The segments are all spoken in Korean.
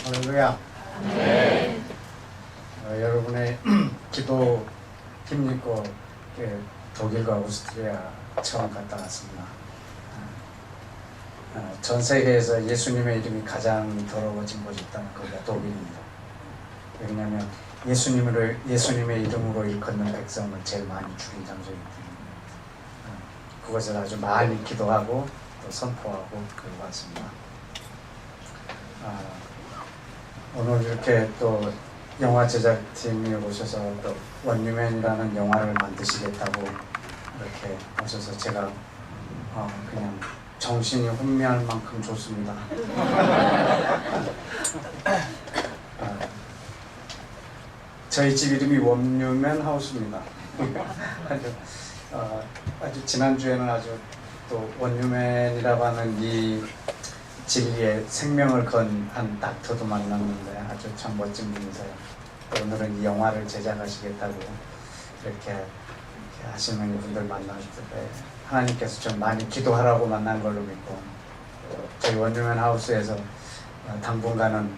할렐루야. 네. 여러분의 기도 힘입고 독일과 오스트리아 처음 갔다 왔습니다. 전 세계에서 예수님의 이름이 가장 더러워진 곳이 있다면 거기가 독일입니다. 왜냐하면 예수님의 이름으로 일컫는 백성을 제일 많이 죽인 장소이기 때문에 그것을 아주 많이 기도하고 또 선포하고 그러고 왔습니다. 오늘 이렇게 또 영화 제작팀이 오셔서 또 원유맨이라는 영화를 만드시겠다고 이렇게 오셔서 제가 그냥 정신이 혼미할 만큼 좋습니다. 저희 집 이름이 원유맨 하우스입니다. 아주 지난주에는 아주 또 원유맨이라고 하는 이 진리에 생명을 건 한 닥터도 만났는데 아주 참 멋진 분이세요. 오늘은 이 영화를 제작하시겠다고 이렇게 하시는 분들 만났을 때 하나님께서 좀 많이 기도하라고 만난 걸로 믿고 저희 원유맨 하우스에서 당분간은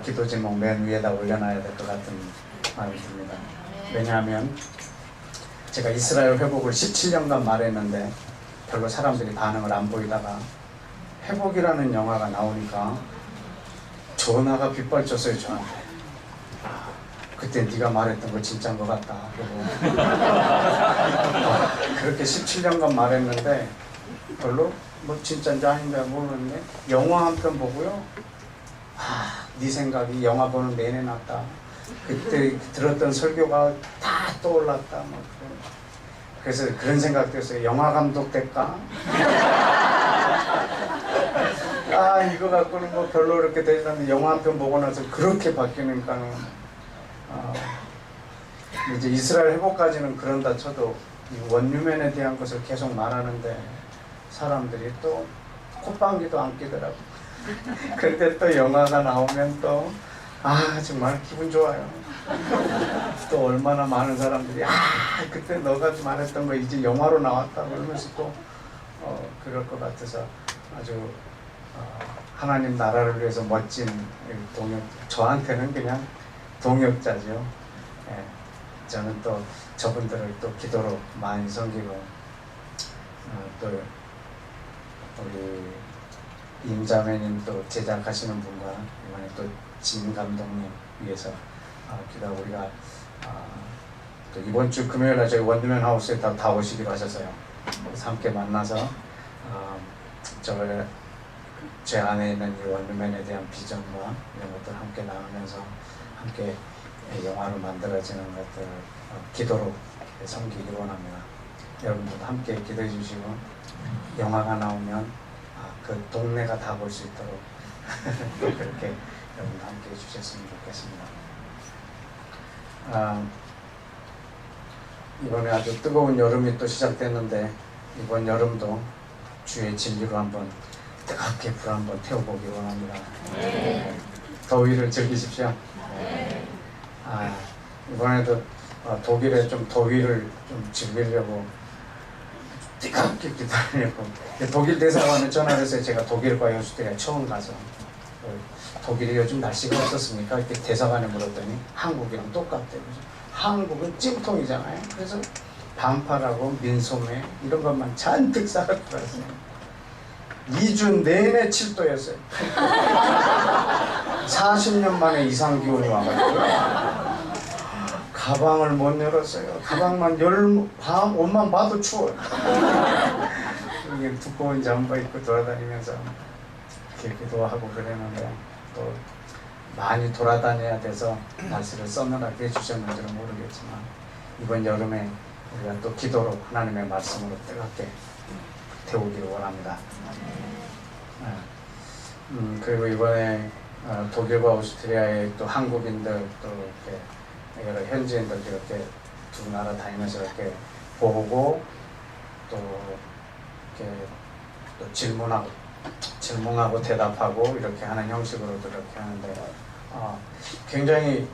기도 제목 맨 위에다 올려놔야 될 것 같은 마음이 듭니다. 왜냐하면 제가 이스라엘 회복을 17년간 말했는데 별로 사람들이 반응을 안 보이다가 회복이라는 영화가 나오니까 전화가 빗발쳤어요. 저한테. 그때 네가 말했던 거 진짜인 것 같다. 그렇게 17년간 말했는데 별로 뭐 진짜인지 아닌지 모르는데 영화 한 편 보고요. 네 생각이 영화 보는 내내 났다. 그때 들었던 설교가 다 떠올랐다. 그래서 그런 생각도 했어요. 영화 감독 될까? 이거 갖고는 뭐 별로 이렇게 되지 않는데 영화 한 편 보고 나서 그렇게 바뀌니까는 이제 이스라엘 회복까지는 그런다 쳐도 이 원유맨에 대한 것을 계속 말하는데 사람들이 또 콧방귀도 안 끼더라고. 그런데 또 영화가 나오면 또 정말 기분 좋아요. 또 얼마나 많은 사람들이 그때 너가 말했던 거 이제 영화로 나왔다 그러면서 또 그럴 것 같아서 아주 하나님 나라를 위해서 멋진 동역, 저한테는 그냥 동역자죠. 저는 또 저분들을 또 기도로 많이 섬기고 또 우리 임자매님 또 제작하시는 분과 이번에 또 진 감독님 위해서 기도하고 우리가 또 이번 주 금요일날 저희 원유맨 하우스에 다 오시기로 하셔서요. 그래서 함께 만나서 제 안에 있는 이 원유맨에 대한 비전과 이런 것들 함께 나누면서 함께 영화로 만들어지는 것들 기도로 섬기기 원합니다. 여러분들도 함께 기도해 주시고 영화가 나오면 그 동네가 다 볼 수 있도록 그렇게 여러분도 함께 해주셨으면 좋겠습니다. 이번에 아주 뜨거운 여름이 또 시작됐는데 이번 여름도 주의 진리로 한번 뜨겁게 불 한번 태워보기 원합니다. 네. 더위를 즐기십시오. 네. 이번에도 독일에 좀 더위를 좀 즐기려고 뜨겁게 기다리려고 독일 대사관에 전화를 해서 제가 독일과 오스트리아 처음 가서 독일이 요즘 날씨가 어떻습니까? 이렇게 대사관에 물었더니 한국이랑 똑같대요. 한국은 찜통이잖아요. 그래서 반팔하고 민소매 이런 것만 잔뜩 싸갖고 갔어요. 2주 내내 7도였어요. 40년 만에 이상 기온이 와가지고 가방을 못 열었어요. 가방만 옷만 봐도 추워요. 두꺼운 잠바 입고 돌아다니면서 이렇게 기도하고 그랬는데 또 많이 돌아다녀야 돼서 날씨를 서늘하게 해주셨는지는 모르겠지만 이번 여름에 우리가 또 기도로 하나님의 말씀으로 뜨겁게 태우기를 원합니다. 그리고 이번에 독일과 오스트리아의 또 한국인들 또 이렇게 여러 현지인들 이렇게 두 나라 다니면서 이렇게 보고 또 이렇게 또 질문하고 대답하고 이렇게 하는 형식으로도 이렇게 하는데 굉장히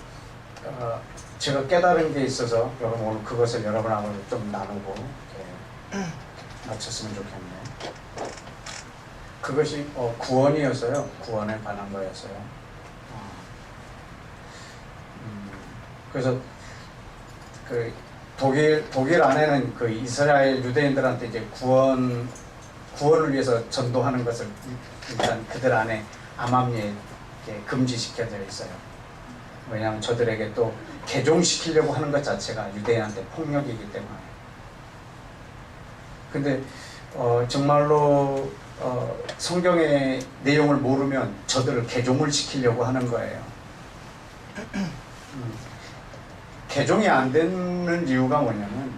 제가 깨달은 게 있어서 여러분 오늘 그것을 여러분하고 좀 나누고 이렇게 마쳤으면 좋겠네요. 그것이 구원이었어요. 구원에 관한 거였어요. 그래서 그 독일 안에는 그 이스라엘 유대인들한테 이제 구원을 위해서 전도하는 것을 일단 그들 안에 암암리에 금지시켜져 있어요. 왜냐하면 저들에게 또 개종시키려고 하는 것 자체가 유대인한테 폭력이기 때문에. 근데 정말로 성경의 내용을 모르면 저들을 개종을 시키려고 하는 거예요. 개종이 안 되는 이유가 뭐냐면,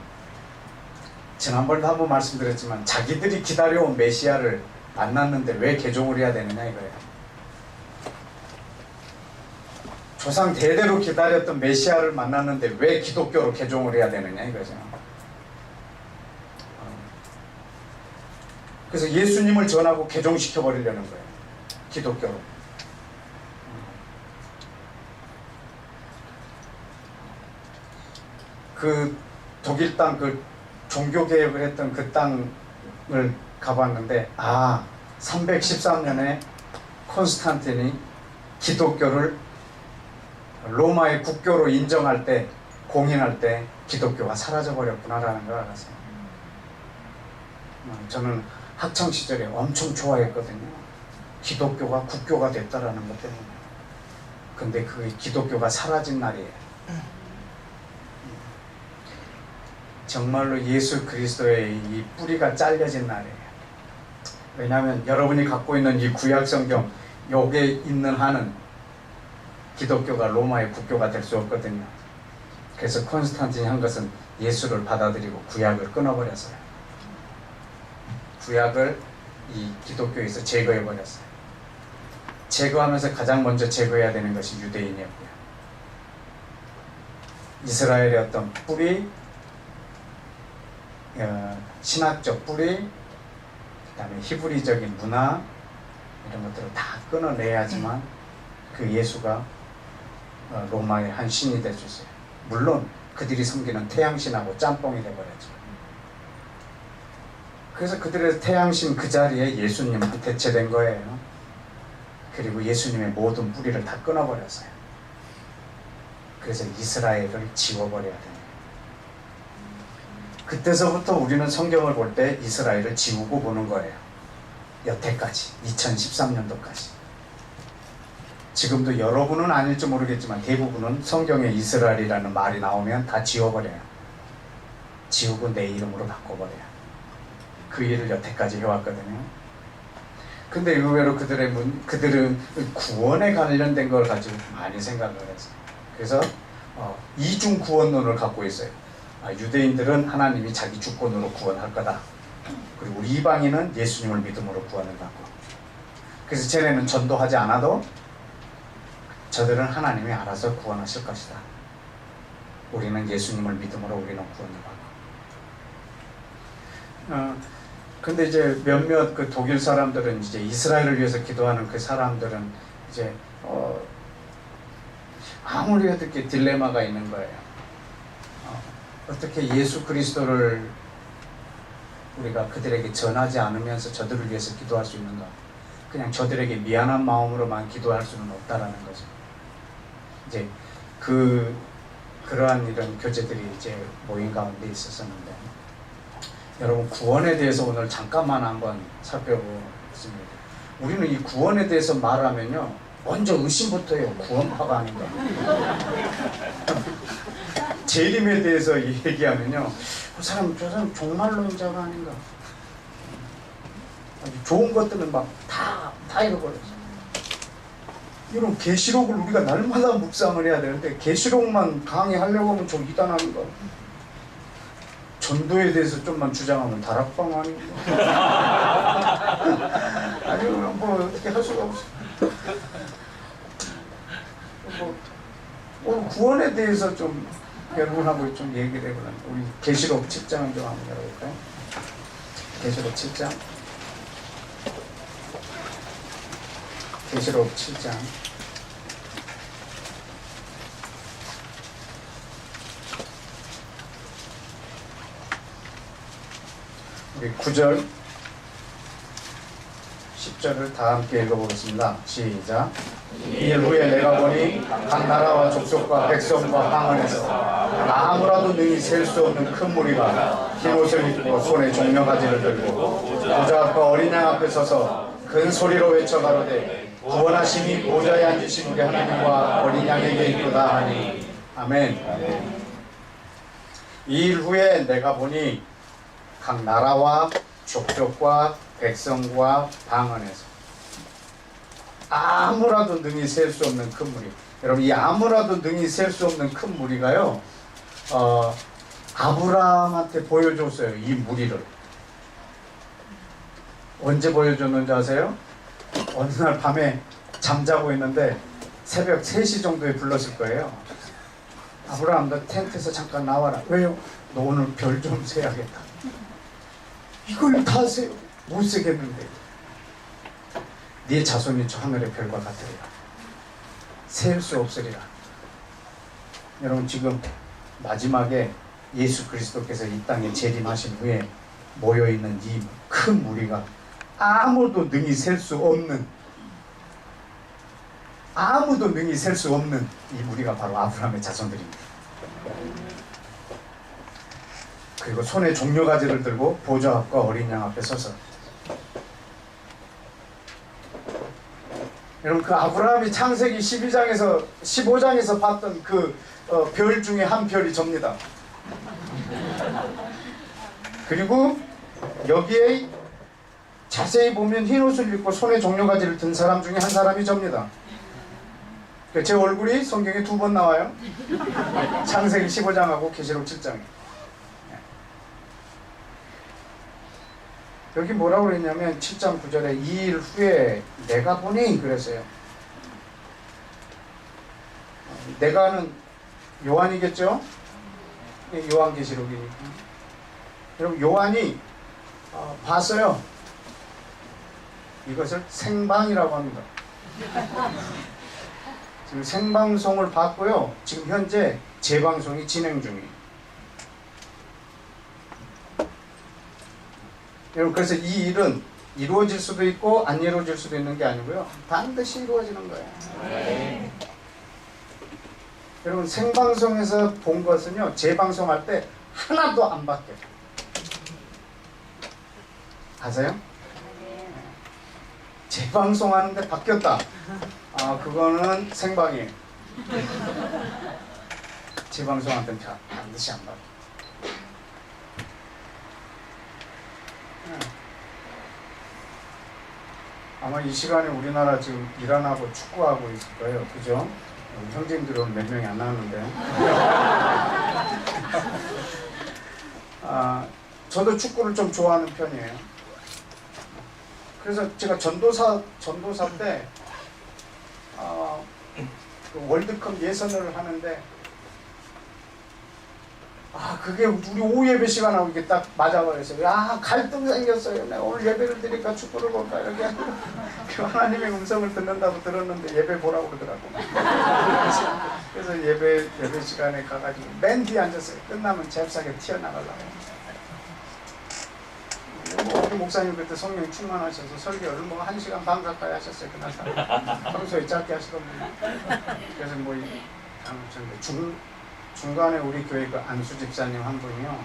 지난번에도 한번 말씀드렸지만 자기들이 기다려온 메시아를 만났는데 왜 개종을 해야 되느냐 이거예요. 조상 대대로 기다렸던 메시아를 만났는데 왜 기독교로 개종을 해야 되느냐 이거죠. 그래서 예수님을 전하고 개종시켜 버리려는 거예요, 기독교로. 그 독일 땅, 그 종교개혁을 했던 그 땅을 가봤는데, 313년에 콘스탄틴이 기독교를 로마의 국교로 인정할 때, 공인할 때 기독교가 사라져버렸구나라는 걸 알았어요. 저는 학창시절에 엄청 좋아했거든요. 기독교가 국교가 됐다라는 것 때문에. 근데 그 기독교가 사라진 날이에요. 정말로 예수 그리스도의 이 뿌리가 잘려진 날이에요. 왜냐하면 여러분이 갖고 있는 이 구약 성경, 여기에 있는 한은 기독교가 로마의 국교가 될 수 없거든요. 그래서 콘스탄틴이 한 것은 예수를 받아들이고 구약을 끊어버렸어요. 구약을 이 기독교에서 제거해버렸어요. 제거하면서 가장 먼저 제거해야 되는 것이 유대인이었고요. 이스라엘의 어떤 뿌리, 신학적 뿌리, 그 다음에 히브리적인 문화, 이런 것들을 다 끊어내야지만 그 예수가 로마의 한 신이 될 수 있어요. 물론 그들이 섬기는 태양신하고 짬뽕이 돼버렸죠. 그래서 그들의 태양신 그 자리에 예수님이 대체된 거예요. 그리고 예수님의 모든 뿌리를 다 끊어버렸어요. 그래서 이스라엘을 지워버려야 돼요. 그때서부터 우리는 성경을 볼 때 이스라엘을 지우고 보는 거예요. 여태까지, 2013년도까지. 지금도 여러분은 아닐지 모르겠지만 대부분은 성경에 이스라엘이라는 말이 나오면 다 지워버려요. 지우고 내 이름으로 바꿔버려요. 그 일을 여태까지 해왔거든요. 근데 의외로 그들은 구원에 관련된 걸 가지고 많이 생각을 했어요. 그래서 이중 구원론을 갖고 있어요. 유대인들은 하나님이 자기 주권으로 구원할 거다. 그리고 우리 이방인은 예수님을 믿음으로 구원을 받고. 그래서 쟤네는 전도하지 않아도 저들은 하나님이 알아서 구원하실 것이다. 우리는 예수님을 믿음으로 우리는 구원을 받고. 근데 이제 몇몇 그 독일 사람들은 이제 이스라엘을 위해서 기도하는 그 사람들은 이제 아무리 해도 이렇게 딜레마가 있는 거예요. 어떻게 예수 그리스도를 우리가 그들에게 전하지 않으면서 저들을 위해서 기도할 수 있는가? 그냥 저들에게 미안한 마음으로만 기도할 수는 없다라는 거죠. 이제 그러한 이런 교제들이 이제 모임 가운데 있었었는데, 여러분 구원에 대해서 오늘 잠깐만 한번 살펴보겠습니다. 우리는 이 구원에 대해서 말하면요, 먼저 의심부터 해요. 구원파가 아닌가. 재림에 대해서 얘기하면요, 저 사람 종말론자가 아닌가. 좋은 것들은 막 다 잃어버렸어요. 이런 계시록을 우리가 날마다 묵상을 해야 되는데, 계시록만 강의하려고 하면 저 이단 아닌가. 전도에 대해서 좀만 주장하면 다락방 아닌가. 아니면 뭐 어떻게 할 수가 없어. 오늘 구원에 대해서 좀 여러분하고 좀 얘기를 해보려면, 우리 계시록 7장을 좀 한번 열어볼까요? 계시록 7장. 계시록 7장. 우리 9절, 10절을 다 함께 읽어보겠습니다. 시작. 이일 후에 내가 보니 각 나라와 족속과 백성과 방언에서 아무라도 능히 셀 수 없는 큰 무리가 흰 옷을 입고 손에 종려가지를 들고 보좌 앞과 어린 양 앞에 서서 큰 소리로 외쳐 가로되 구원하심이 보좌에 앉으신 우리 하나님과 어린 양에게 있도다 하니 아멘. 이일 후에 내가 보니 각 나라와 족속과 백성과 방언에서 아무라도 능히 셀 수 없는 큰 무리. 여러분, 이 아무라도 능히 셀 수 없는 큰 무리가요, 아브라함한테 보여줬어요. 이 무리를. 언제 보여줬는지 아세요? 어느 날 밤에 잠자고 있는데 새벽 3시 정도에 불렀을 거예요. 아브라함, 너 텐트에서 잠깐 나와라. 왜요? 너 오늘 별 좀 세야겠다. 이걸 다 못 세겠는데. 네 자손이 저 하늘의 별과 같으리라. 셀 수 없으리라. 여러분, 지금 마지막에 예수 그리스도께서 이 땅에 재림하신 후에 모여있는 이 큰 무리가 아무도 능히 셀 수 없는, 아무도 능히 셀 수 없는 이 무리가 바로 아브라함의 자손들입니다. 그리고 손에 종려가지를 들고 보좌 앞과 어린 양 앞에 서서, 여러분, 그 아브라함이 창세기 15장에서 봤던 그 별 중에 한 별이 접니다. 그리고 여기에 자세히 보면 흰 옷을 입고 손에 종려가지를 든 사람 중에 한 사람이 접니다. 제 얼굴이 성경에 2번 나와요. 창세기 15장하고 계시록 7장에. 여기 뭐라고 그랬냐면 7장 9절에 2일 후에 내가 보니 그랬어요. 내가는 요한이겠죠? 요한계시록이니까. 여러분, 요한이 봤어요. 이것을 생방이라고 합니다. 지금 생방송을 봤고요. 지금 현재 재방송이 진행 중이에요. 여러분, 그래서 이 일은 이루어질 수도 있고 안 이루어질 수도 있는 게 아니고요, 반드시 이루어지는 거예요. 네. 여러분, 생방송에서 본 것은요, 재방송할 때 하나도 안 바뀌어요. 아세요? 재방송하는데 바뀌었다. 그거는 생방이에요. 재방송할 때는 반드시 안 바뀌어요. 아마 이 시간에 우리나라 지금 일 안 하고 축구하고 있을 거예요. 그죠? 형제님들은 몇 명이 안 나왔는데. 저도 축구를 좀 좋아하는 편이에요. 그래서 제가 전도사 때 그 월드컵 예선을 하는데, 그게 우리 오후 예배 시간하고 이게 딱 맞아버렸어요. 갈등 생겼어요. 내가 오늘 예배를 드릴까 축구를 볼까 이렇게 하나님의 음성을 듣는다고 들었는데 예배 보라고 그러더라고. 그래서 예배 시간에 가가지고 맨 뒤에 앉았어요. 끝나면 잽싸게 튀어나가려고. 우리 목사님 그때 성령 충만하셔서 설교를 1시간 반 가까이 하셨어요. 그날 평소에 짧게 하시던 분이. 그래서 중간에 우리 교회 그 안수 집사님 한 분이요,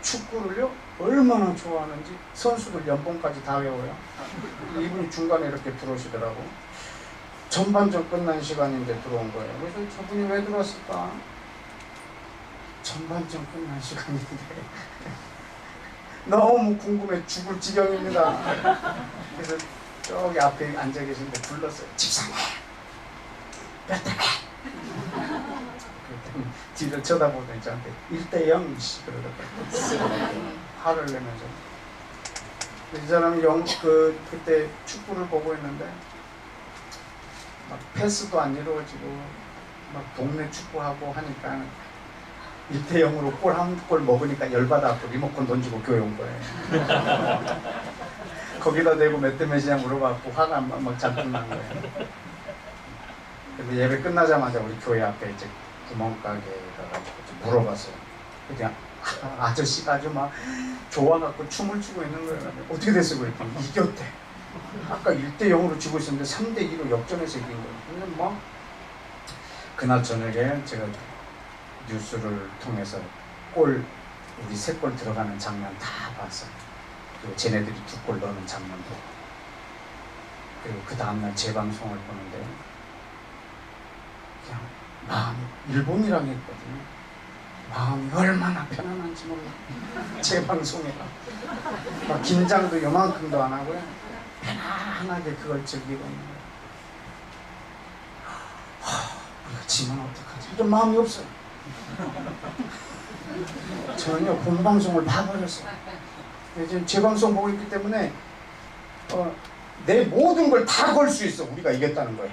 축구를요 얼마나 좋아하는지 선수들 연봉까지 다 외워요. 이분이 중간에 이렇게 들어오시더라고. 전반전 끝난 시간인데 들어온 거예요. 그래서 저분이 왜 들어왔을까? 전반전 끝난 시간인데 너무 궁금해 죽을 지경입니다. 그래서 저기 앞에 앉아 계신데 불렀어요. 집사님, 몇 대 몇? 뒤를 쳐다보더니 저한테 1대0 그러더라고요. 화를 내면서. 이 사람이 그때 축구를 보고 있는데 막 패스도 안 이루어지고 막 동네 축구하고 하니까 1대0으로 골 한 골 먹으니까 열받아갖고 리모컨 던지고 교회 온 거예요. 거기다 대고 몇 대 몇이냐 물어봐갖고 화가 막 잔뜩 난 거예요. 근데 예배 끝나자마자 우리 교회 앞에 이제 구멍가게에다가 물어봤어요. 그냥 아저씨가 아주 막 좋아갖고 춤을 추고 있는 거예요. 어떻게 됐어? 그랬더니 이겼대. 아까 1대0으로 지고 있었는데 3대2로 역전해서 이긴 거예요. 근데 뭐 그날 저녁에 제가 뉴스를 통해서 우리 3골 들어가는 장면 다 봤어요. 그리고 쟤네들이 2골 넣는 장면도. 그리고 그 다음날 재방송을 보는데 그냥 마음이 일본이랑 했거든요. 마음이 얼마나 편안한지 몰라. 재방송이라 막 긴장도 요만큼도 안 하고요. 편안하게 그걸 즐기고 있는 거예요. 우리가 지면 어떡하지? 이런 마음이 없어요. 저는요 본방송을 봐버렸어요. 지금 재방송 보고 있기 때문에 내 모든 걸 다 걸 수 있어. 우리가 이겼다는 거예요.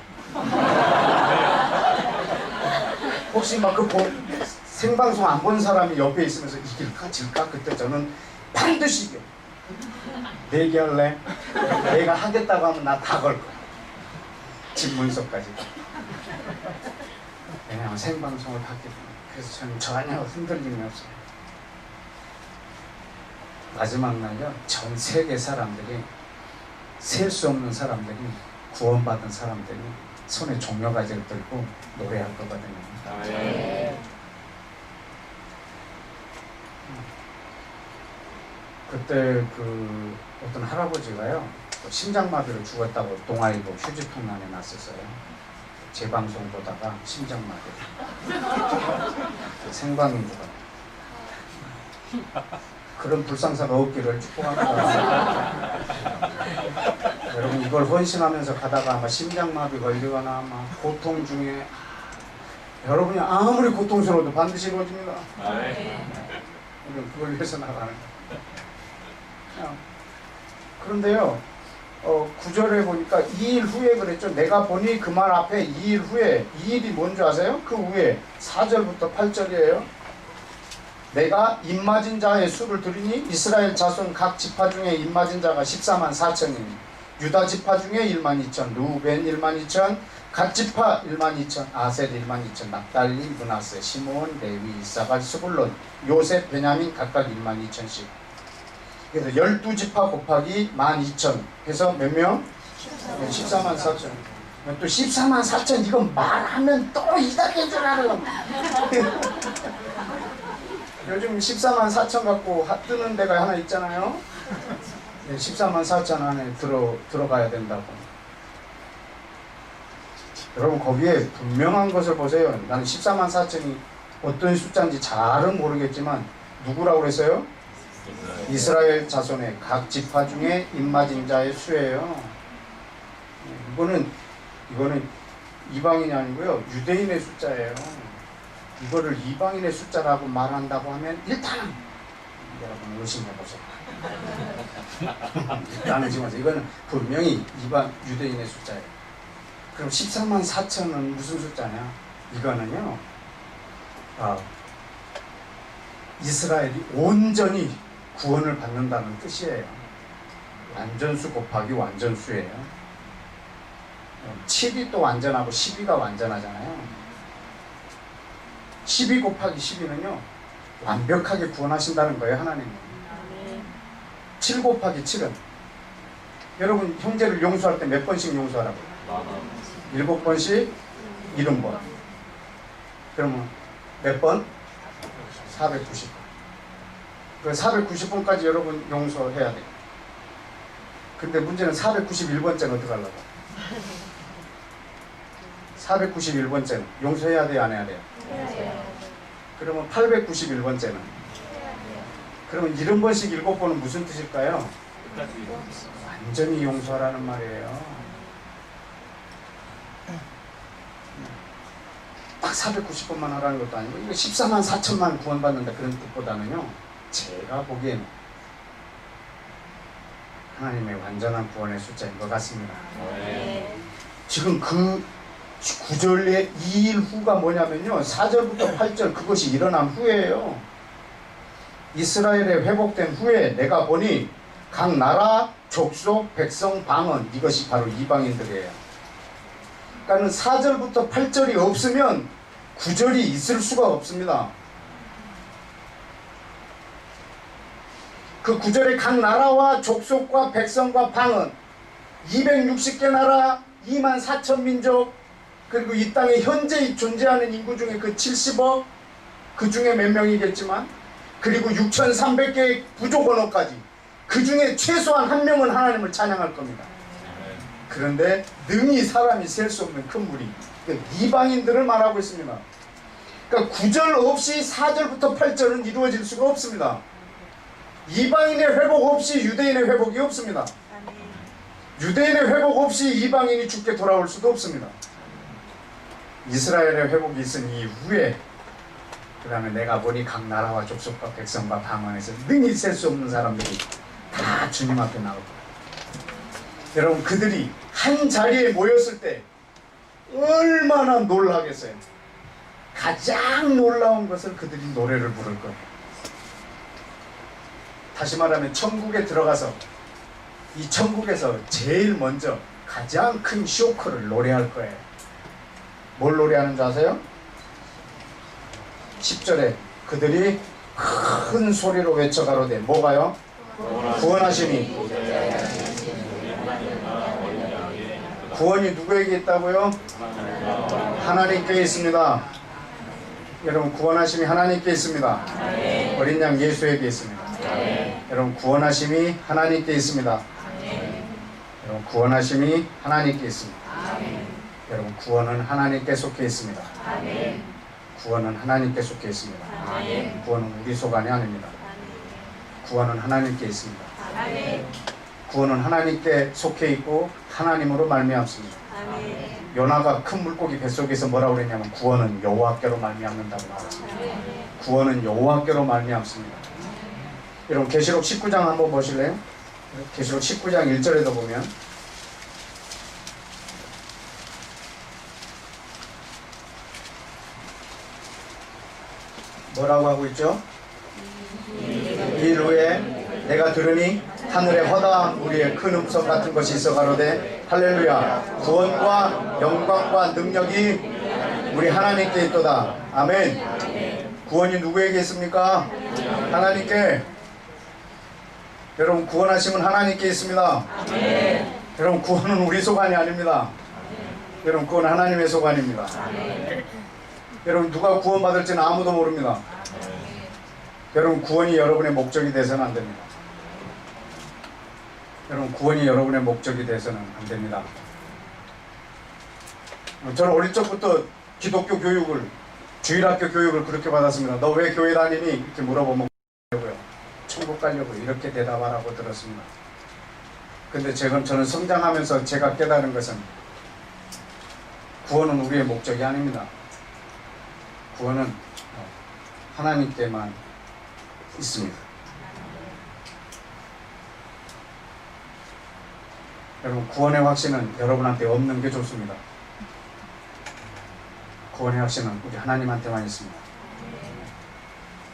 혹시 막 그 생방송 안 본 사람이 옆에 있으면서 이길까 질까? 그때 저는 반드시 이겨. 내기할래? 내가 하겠다고 하면 나 다 걸 거야. 집문서까지. 왜냐하면 생방송을 봤기 때문에. 그래서 저는 전혀 흔들림이 없어요. 마지막 날요, 전 세계 사람들이, 셀 수 없는 사람들이, 구원받은 사람들이 손에 종려가지를 들고 노래할 거거든요. 네. 그때 어떤 할아버지가요, 심장마비로 죽었다고 동아일보 휴지통란에 났었어요. 재방송 보다가 심장마비로. 생방송보다. 그런 불상사가 없기를 축복합니다. 여러분 이걸 헌신하면서 가다가 아마 심장마비 걸리거나 아마 고통 중에 여러분이 아무리 고통스러워도 반드시 이루어집니다. 우리는 그걸 위해서 나가는 거예요. 그런데요 9절에 보니까 2일 후에 그랬죠. 내가 보니 그 말 앞에 2일 후에 2일이 뭔지 아세요? 그 후에 4절부터 8절이에요. 내가 입맞은 자의 수를 들으니 이스라엘 자손 각 지파 중에 입맞은 자가 14만 4천이니 유다 지파 중에 1만 2천, 루벤 1만 2천, 갓 지파 1만 2천, 아셀 1만 2천, 납달리, 므낫세, 시므온, 레위, 이사갈, 스불론, 요셉, 베냐민 각각 1만 2천씩. 그래서 12지파 곱하기 12,000 해서 몇 명? 14만 4천. 또 14만 4천 이거 말하면 또 이상한 줄 알아. 요즘 14만 4천 갖고 뜨는 데가 하나 있잖아요. 14만 4천 안에 들어가야 된다고. 여러분 거기에 분명한 것을 보세요. 나는 14만 4천이 어떤 숫자인지 잘은 모르겠지만 누구라고 그랬어요? 이스라엘 자손의 각 지파 중에 입맞은 자의 수예요. 이거는 이방인이 아니고요 유대인의 숫자예요. 이거를 이방인의 숫자라고 말한다고 하면 일단은 여러분 의심해보세요. 일단은 지금 이거는 분명히 유대인의 숫자예요. 그럼 14만 4천은 무슨 숫자냐? 이거는요 이스라엘이 온전히 구원을 받는다는 뜻이에요. 완전수 곱하기 완전수예요. 7이 또 완전하고 12가 완전하잖아요. 12 곱하기 12는요 완벽하게 구원하신다는 거예요. 하나님은. 7 곱하기 7은 여러분 형제를 용서할 때 몇 번씩 용서하라고요? 7번씩 70번. 그러면 몇 번? 490번. 그 490번까지 여러분 용서해야 돼요. 근데 문제는 491번째는 어떻게 하려고? 491번째는 용서해야 돼요? 안 해야 돼요? 그러면 891번째는? 그러면 70번씩 7번은 무슨 뜻일까요? 완전히 용서하라는 말이에요. 딱 490번만 하라는 것도 아니고 이거 14만 4천만 구원받는다 그런 뜻보다는요 제가 보기에는 하나님의 완전한 구원의 숫자인 것 같습니다. 지금 그 9절의 2일 후가 뭐냐면요 4절부터 8절 그것이 일어난 후에요. 이스라엘에 회복된 후에 내가 보니 각 나라, 족속, 백성, 방언 이것이 바로 이방인들이에요. 그러니까 4절부터 8절이 없으면 9절이 있을 수가 없습니다. 그 9절에 각 나라와 족속과 백성과 방언 260개 나라, 2만 4천 민족, 그리고 이 땅에 현재 존재하는 인구 중에 그 70억, 그 중에 몇 명이겠지만, 그리고 6,300개의 부족 언어까지, 그 중에 최소한 한 명은 하나님을 찬양할 겁니다. 그런데 능히 사람이 셀 수 없는 큰 무리, 이방인들을 말하고 있습니다. 그러니까 9절 없이 4절부터 8절은 이루어질 수가 없습니다. 이방인의 회복 없이 유대인의 회복이 없습니다. 유대인의 회복 없이 이방인이 죽게 돌아올 수도 없습니다. 이스라엘의 회복이 있은 이후에, 그 다음에 내가 보니 각 나라와 족속과 백성과 방언에서 능히 셀 수 없는 사람들이 다 주님 앞에 나올 거예요. 여러분, 그들이 한 자리에 모였을 때 얼마나 놀라겠어요. 가장 놀라운 것을 그들이 노래를 부를 거예요. 다시 말하면 천국에 들어가서 이 천국에서 제일 먼저 가장 큰 쇼크를 노래할 거예요. 뭘 노래하는 줄 아세요? 10절에 그들이 큰 소리로 외쳐가로되, 뭐가요? 구원하심이, 구원이 누구에게 있다고요? 하나님께 있습니다. 여러분, 구원하심이 하나님께 있습니다. 어린 양 예수에게 있습니다. 여러분, 구원하심이 하나님께 있습니다. 여러분, 구원하심이 하나님께 있습니다. 여러분, 구원은 하나님께 속해 있습니다. 구원은 하나님께 속해 있습니다. 구원은 우리 소관이 아닙니다. 구원은 하나님께 있습니다. 구원은 하나님께 속해 있고 하나님으로 말미암습니다. 요나가 큰 물고기 뱃속에서 뭐라고 그랬냐면, 구원은 여호와께로 말미암는다고 말했습니다. 구원은 여호와께로 말미암습니다. 여러분, 계시록 19장 한번 보실래요? 계시록 19장 1절에도 보면 뭐라고 하고 있죠? 이 후에 내가 들으니 하늘에 허다한 무리의 큰 음성 같은 것이 있어 가로되, 할렐루야, 구원과 영광과 능력이 우리 하나님께 있도다. 아멘. 구원이 누구에게 있습니까? 하나님께. 여러분, 구원하심은 하나님께 있습니다. 여러분, 구원은 우리 소관이 아닙니다. 여러분, 구원은 하나님의 소관입니다. 여러분, 누가 구원받을지는 아무도 모릅니다. 여러분, 구원이 여러분의 목적이 돼서는 안 됩니다. 여러분, 구원이 여러분의 목적이 돼서는 안 됩니다. 저는 어릴 적부터 기독교 교육을, 주일학교 교육을 그렇게 받았습니다. 너 왜 교회 다니니? 이렇게 물어보면 천국 가려고 이렇게 대답하라고 들었습니다. 근데 저는 성장하면서 제가 깨달은 것은, 구원은 우리의 목적이 아닙니다. 구원은 하나님께만 있습니다. 여러분, 구원의 확신은 여러분한테 없는 게 좋습니다. 구원의 확신은 우리 하나님한테만 있습니다.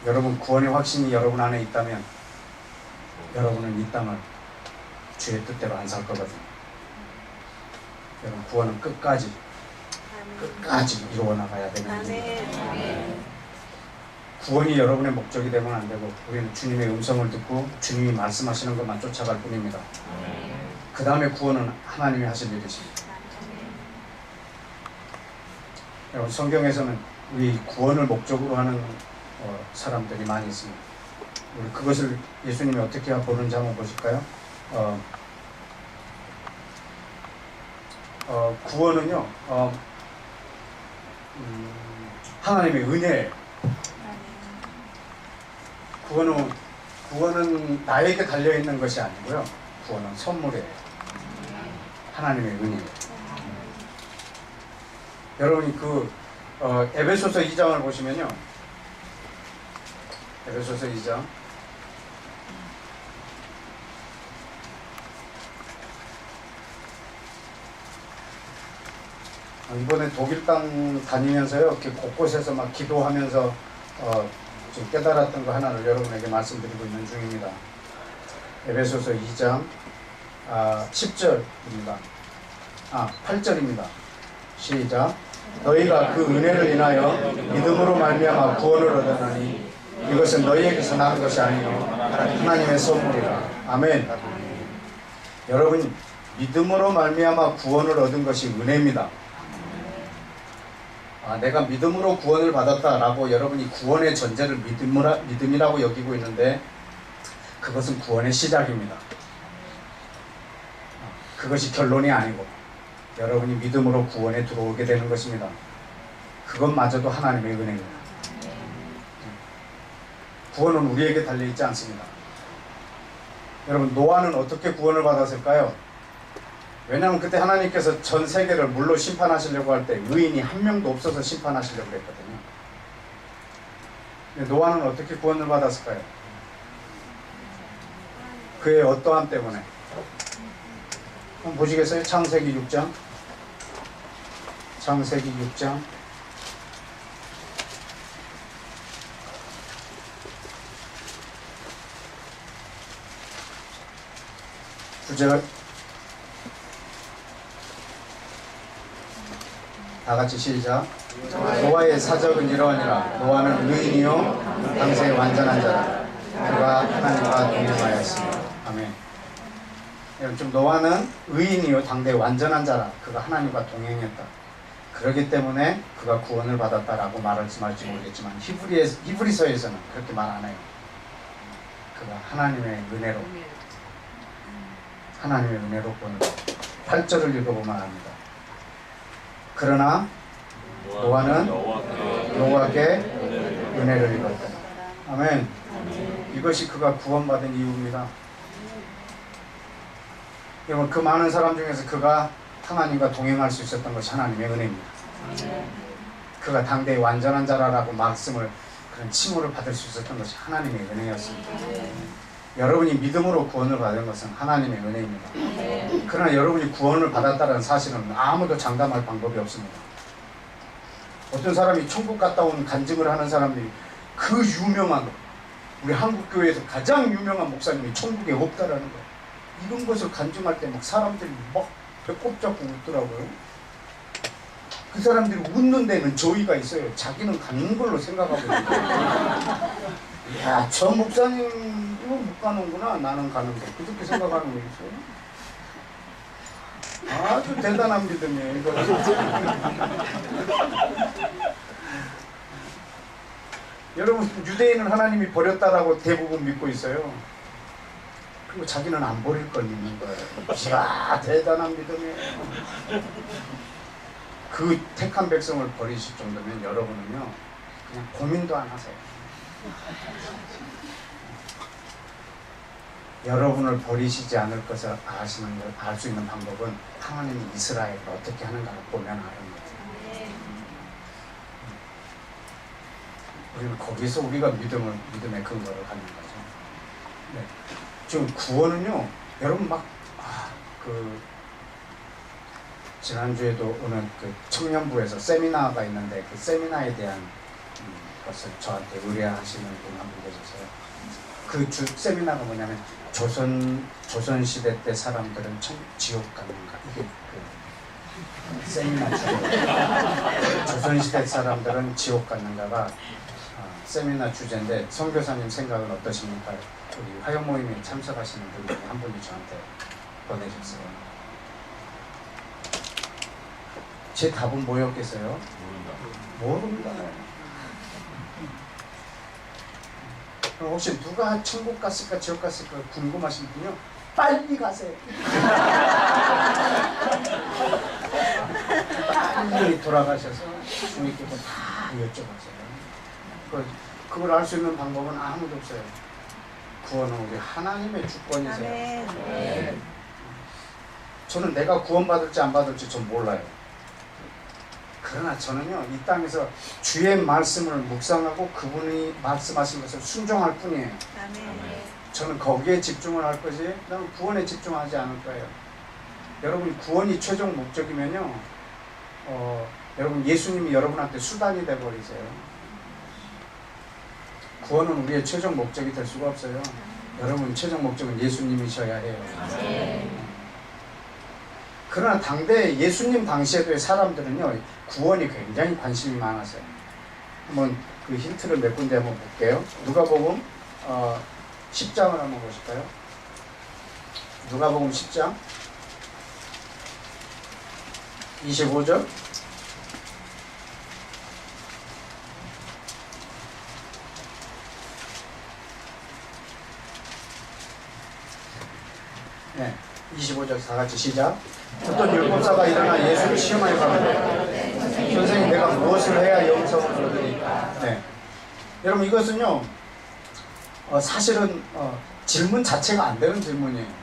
여러분, 구원의 확신이 여러분 안에 있다면 여러분은 이 땅을 주의 뜻대로 안 살 거거든요. 여러분, 구원은 끝까지 이루어 나가야 되는 일입니다. 구원이 여러분의 목적이 되면 안 되고, 우리는 주님의 음성을 듣고 주님이 말씀하시는 것만 쫓아갈 뿐입니다. 그 다음에 구원은 하나님이 하실 일이십니다. 여러분, 성경에서는 우리 구원을 목적으로 하는 사람들이 많이 있습니다. 우리 그것을 예수님이 어떻게 보는지 한번 보실까요? 구원은요, 하나님의 은혜예요. 구원은 나에게 달려있는 것이 아니고요, 구원은 선물이에요. 하나님의 은혜예요. 여러분이 에베소서 2장을 보시면요, 에베소서 2장 이번에 독일 땅 다니면서요, 이렇게 곳곳에서 막 기도하면서 좀 깨달았던 거 하나를 여러분에게 말씀드리고 있는 중입니다. 에베소서 2장 10절입니다. 8절입니다. 시작. 너희가 그 은혜를 인하여 믿음으로 말미암아 구원을 얻었나니 이것은 너희에게서 난 것이 아니요 하나님의 선물이라. 아멘. 여러분, 믿음으로 말미암아 구원을 얻은 것이 은혜입니다. 내가 믿음으로 구원을 받았다라고 여러분이 구원의 전제를 믿음이라고 여기고 있는데 그것은 구원의 시작입니다. 그것이 결론이 아니고 여러분이 믿음으로 구원에 들어오게 되는 것입니다. 그것마저도 하나님의 은혜입니다. 구원은 우리에게 달려있지 않습니다. 여러분, 노아는 어떻게 구원을 받았을까요? 왜냐하면 그때 하나님께서 전 세계를 물로 심판하시려고 할 때 의인이 한 명도 없어서 심판하시려고 했거든요. 근데 노아는 어떻게 구원을 받았을까요? 그의 어떠함 때문에. 한번 보시겠어요? 창세기 6장. 창세기 6장. 9절. 다같이 시작. 노아의 사적은 이러하니라. 노아는 의인이요 당시에 완전한 자라. 그가 하나님과 동행하였으며. 아멘. 좀 노아는 의인이요 당대 완전한 자라. 그가 하나님과 동행했다. 그렇기 때문에 그가 구원을 받았다라고 말할지 모르겠지만 히브리서에서는 그렇게 말 안 해요. 그가 하나님의 은혜로 구원을 받았다. 8절을 읽어보면 압니다. 그러나 노아는 여호와께 은혜를 입었다. 아멘. 이것이 그가 구원받은 이유입니다. 여러분, 그 많은 사람 중에서 그가 하나님과 동행할 수 있었던 것이 하나님의 은혜입니다. 그가 당대의 완전한 자라라고 말씀을 그런 칭호를 받을 수 있었던 것이 하나님의 은혜였습니다. 여러분이 믿음으로 구원을 받은 것은 하나님의 은혜입니다. 그러나 여러분이 구원을 받았다는 사실은 아무도 장담할 방법이 없습니다. 어떤 사람이 천국 갔다 온 간증을 하는 사람들이 그 유명한 우리 한국교회에서 가장 유명한 목사님이 천국에 없다라는 거예요. 이런 것을 간증할 때 막 사람들이 막 배꼽 잡고 웃더라고요. 그 사람들이 웃는 데는 저희가 있어요. 자기는 가는 걸로 생각하고 있어요. 야, 저 목사님 이거 못 가는구나. 나는 가는데. 그렇게 생각하는 거 있어요. 아주 대단한 믿음이에요. 이거. 여러분, 유대인은 하나님이 버렸다라고 대부분 믿고 있어요. 그리고 자기는 안 버릴 걸 믿는 거예요. 이야, 대단한 믿음이에요. 그 택한 백성을 버리실 정도면 여러분은요, 그냥 고민도 안 하세요. 여러분을 버리시지 않을 것을 알 수 있는 방법은 하나님이 이스라엘을 어떻게 하는가를 보면 아는 거예요. 우리는 거기서 우리가 믿음의 근거를 갖는 거죠. 네. 지금 구원은요, 여러분 지난주에도 오늘 그 청년부에서 세미나가 있는데 그 세미나에 대한 것을 저한테 의뢰하시는 분 한 분 계셨어요. 그 세미나가 뭐냐면 조선시대 때 사람들은 지옥 갔는가? 이게 그 세미나 주제. 조선시대 사람들은 지옥 갔는가가 세미나 주제인데 선교사님 생각은 어떠십니까? 우리 화영 모임에 참석하시는 분 중에 한 분이 저한테 보내셨어요. 제 답은 뭐였겠어요? 모릅니다. 그럼 혹시 누가 천국 갔을까 지옥 갔을까 궁금하신 분요? 빨리 가세요. 빨리 돌아가셔서 주님께서 다 여쭤보세요. 그걸 알 수 있는 방법은 아무도 없어요. 구원은 우리 하나님의 주권이세요. 네. 저는 내가 구원받을지 안 받을지 전 몰라요. 그러나 저는요, 이 땅에서 주의 말씀을 묵상하고 그분이 말씀하신 것을 순종할 뿐이에요. 저는 거기에 집중을 할 거지 나는 구원에 집중하지 않을 거예요. 여러분, 구원이 최종 목적이면요, 여러분, 예수님이 여러분한테 수단이 돼버리세요. 구원은 우리의 최종 목적이 될 수가 없어요. 여러분, 최종 목적은 예수님이셔야 해요. 그러나 당대 예수님 당시에도의 사람들은요, 구원이 굉장히 관심이 많았어요. 한번 그 힌트를 몇 군데 한번 볼게요. 누가복음 10장을 한번 보실까요? 누가복음 10장. 25절. 네, 25절 다 같이 시작. 어떤 율법사가 일어나 예수를 시험하여 가는데 선생님, 내가 무엇을 해야 영성을 얻으리까? 네. 여러분, 이것은요 사실은 질문 자체가 안 되는 질문이에요.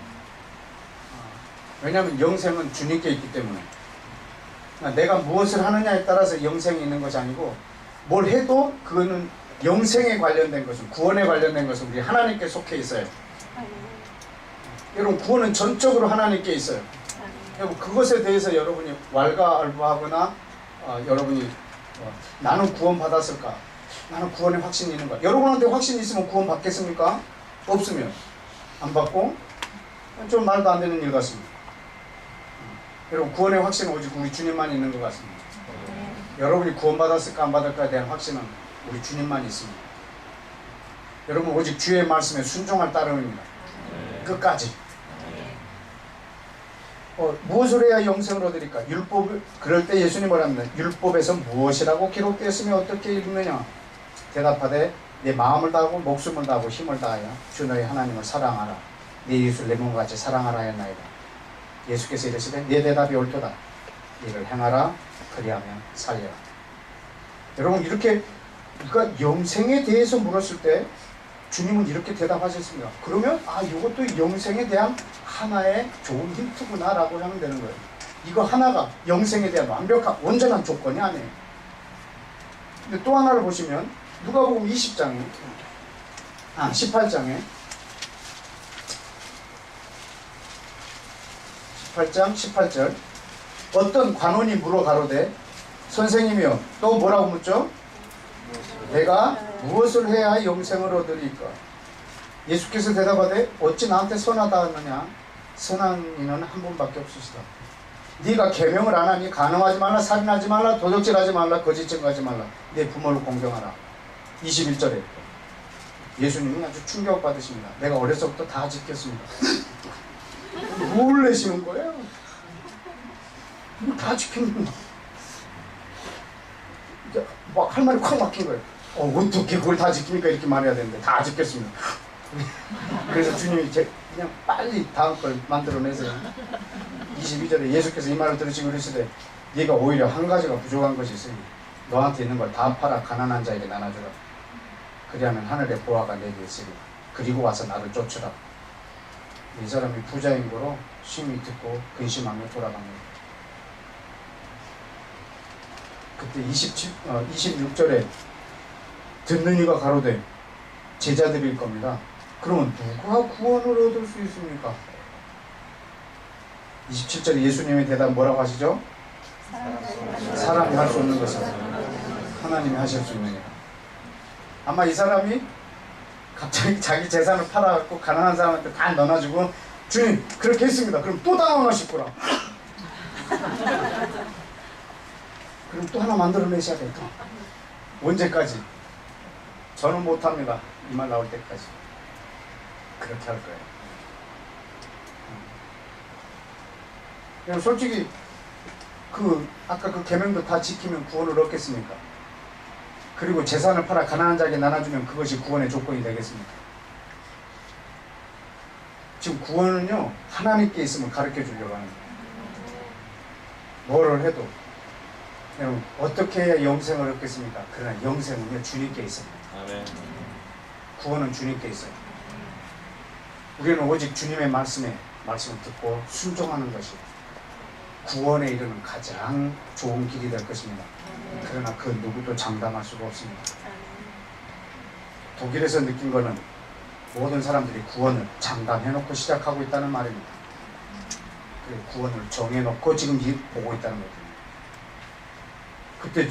왜냐하면 영생은 주님께 있기 때문에. 내가 무엇을 하느냐에 따라서 영생이 있는 것이 아니고, 뭘 해도 그거는 영생에 관련된 것은, 구원에 관련된 것은 우리 하나님께 속해 있어요. 여러분, 구원은 전적으로 하나님께 있어요. 여러분, 그것에 대해서 여러분이 왈가왈부하거나 여러분이 나는 구원 받았을까? 나는 구원에 확신이 있는가? 여러분한테 확신이 있으면 구원 받겠습니까? 없으면 안 받고 좀 말도 안 되는 일 같습니다. 여러분, 구원의 확신은 오직 우리 주님만 있는 것 같습니다. 여러분이 구원 받았을까 안 받을까에 대한 확신은 우리 주님만 있습니다. 여러분, 오직 주의 말씀에 순종할 따름입니다. 끝까지. 무엇을 해야 영생을 얻으리까? 율법. 그럴 때 예수님 뭐랍니다. 율법에서 무엇이라고 기록되었으며 어떻게 읽느냐? 대답하되 내 마음을 다하고 목숨을 다하고 힘을 다하여 주 너의 하나님을 사랑하라. 네 이웃을 내 몸과 같이 사랑하라 하였나이다. 예수께서 이르시되 네 대답이 옳도다. 이를 행하라. 그리하면 살리라. 여러분, 이렇게 그러니까 영생에 대해서 물었을 때 주님은 이렇게 대답하셨습니다. 그러면 이것도 영생에 대한 하나의 좋은 힌트구나 라고 하면 되는 거예요. 이거 하나가 영생에 대한 완벽한 온전한 조건이 아니에요. 근데 또 하나를 보시면 누가복음 20장에 18장에 18장 18절 어떤 관원이 물어 가로되 선생님이여 또 뭐라고 묻죠? 내가 무엇을 해야 영생을 얻으리까? 예수께서 대답하되 어찌 나한테 선하다 하느냐? 선한 이는 한 분밖에 없으시다. 네가 계명을 안 하니 간음하지 말라, 살인하지 말라, 도적질하지 말라, 거짓 증거하지 말라, 내 부모를 공경하라. 21절에 예수님이 아주 충격받으십니다. 내가 어려서부터 다 지켰습니다. 뭘 내시는 거예요? 다 지켰는데 막 할 말이 콱 막힌 거예요. 어떻게 그걸 다 지킵니까? 이렇게 말해야 되는데 다 지켰습니다. 그래서 주님이 그냥 빨리 다음 걸 만들어내세요. 22절에 예수께서 이 말을 들으시고 이르시되 네가 오히려 한 가지가 부족한 것이 있으니 너한테 있는 걸 다 팔아 가난한 자에게 나눠주라. 그리하면 하늘의 보화가 내게 있으리. 그리고 와서 나를 쫓으라. 이 사람이 부자인 거로 심히 듣고 근심하며 돌아갑니다. 그때 26절에 듣는 이가 가로되 제자들일 겁니다. 그러면 누가 구원을 얻을 수 있습니까? 27절에 예수님의 대답 뭐라고 하시죠? 사람이 할 수 없는 것은 하나님이 하실 수 있느니라. 아마 이 사람이 갑자기 자기 재산을 팔아갖고 가난한 사람한테 다 나눠주고 주님 그렇게 했습니다. 그럼 또 당황하실 거라. 그럼 또 하나 만들어내셔야 돼. 또 언제까지? 저는 못합니다. 이 말 나올 때까지 그렇게 할 거예요. 그냥 솔직히 아까 그 계명도 다 지키면 구원을 얻겠습니까? 그리고 재산을 팔아 가난한 자에게 나눠주면 그것이 구원의 조건이 되겠습니까? 지금 구원은요 하나님께 있으면 가르쳐 주려고 하는 거예요. 뭐를 해도 여러분 어떻게 해야 영생을 얻겠습니까? 그러나 영생은요 주님께 있습니다. 아멘. 구원은 주님께 있어요. 우리는 오직 주님의 말씀을 듣고 순종하는 것이 구원에 이르는 가장 좋은 길이 될 것입니다. 그러나 그 누구도 장담할 수가 없습니다. 독일에서 느낀 거는 모든 사람들이 구원을 장담해놓고 시작하고 있다는 말입니다. 구원을 정해놓고 지금 보고 있다는 거죠. 그때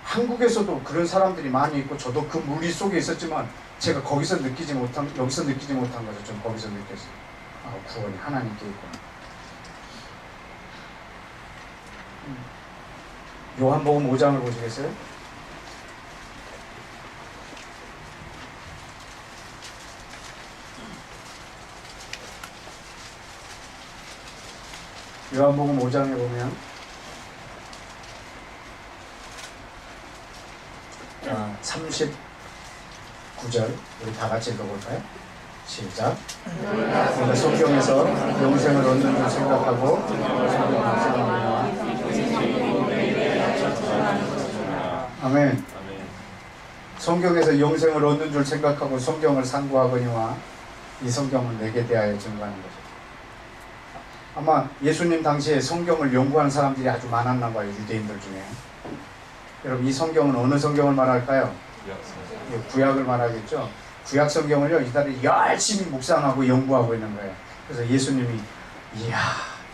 한국에서도 그런 사람들이 많이 있고 저도 그 물리 속에 있었지만 제가 여기서 느끼지 못한 것을 좀 거기서 느꼈어요. 구원이 하나님께 있구나. 요한복음 5장을 보시겠어요? 요한복음 5장에 보면 39절 우리 다 같이 읽어볼까요? 시작. 우리가 성경에서 영생을 얻는 줄 생각하고 아멘. 성경에서 영생을 얻는 줄 생각하고 성경을 상고하거니와 이 성경은 내게 대하여 증거하는 거죠. 아마 예수님 당시에 성경을 연구하는 사람들이 아주 많았나 봐요. 유대인들 중에. 여러분 이 성경은 어느 성경을 말할까요? 구약을 말하겠죠. 구약 성경을요 이달에 열심히 묵상하고 연구하고 있는 거예요. 그래서 예수님이 이야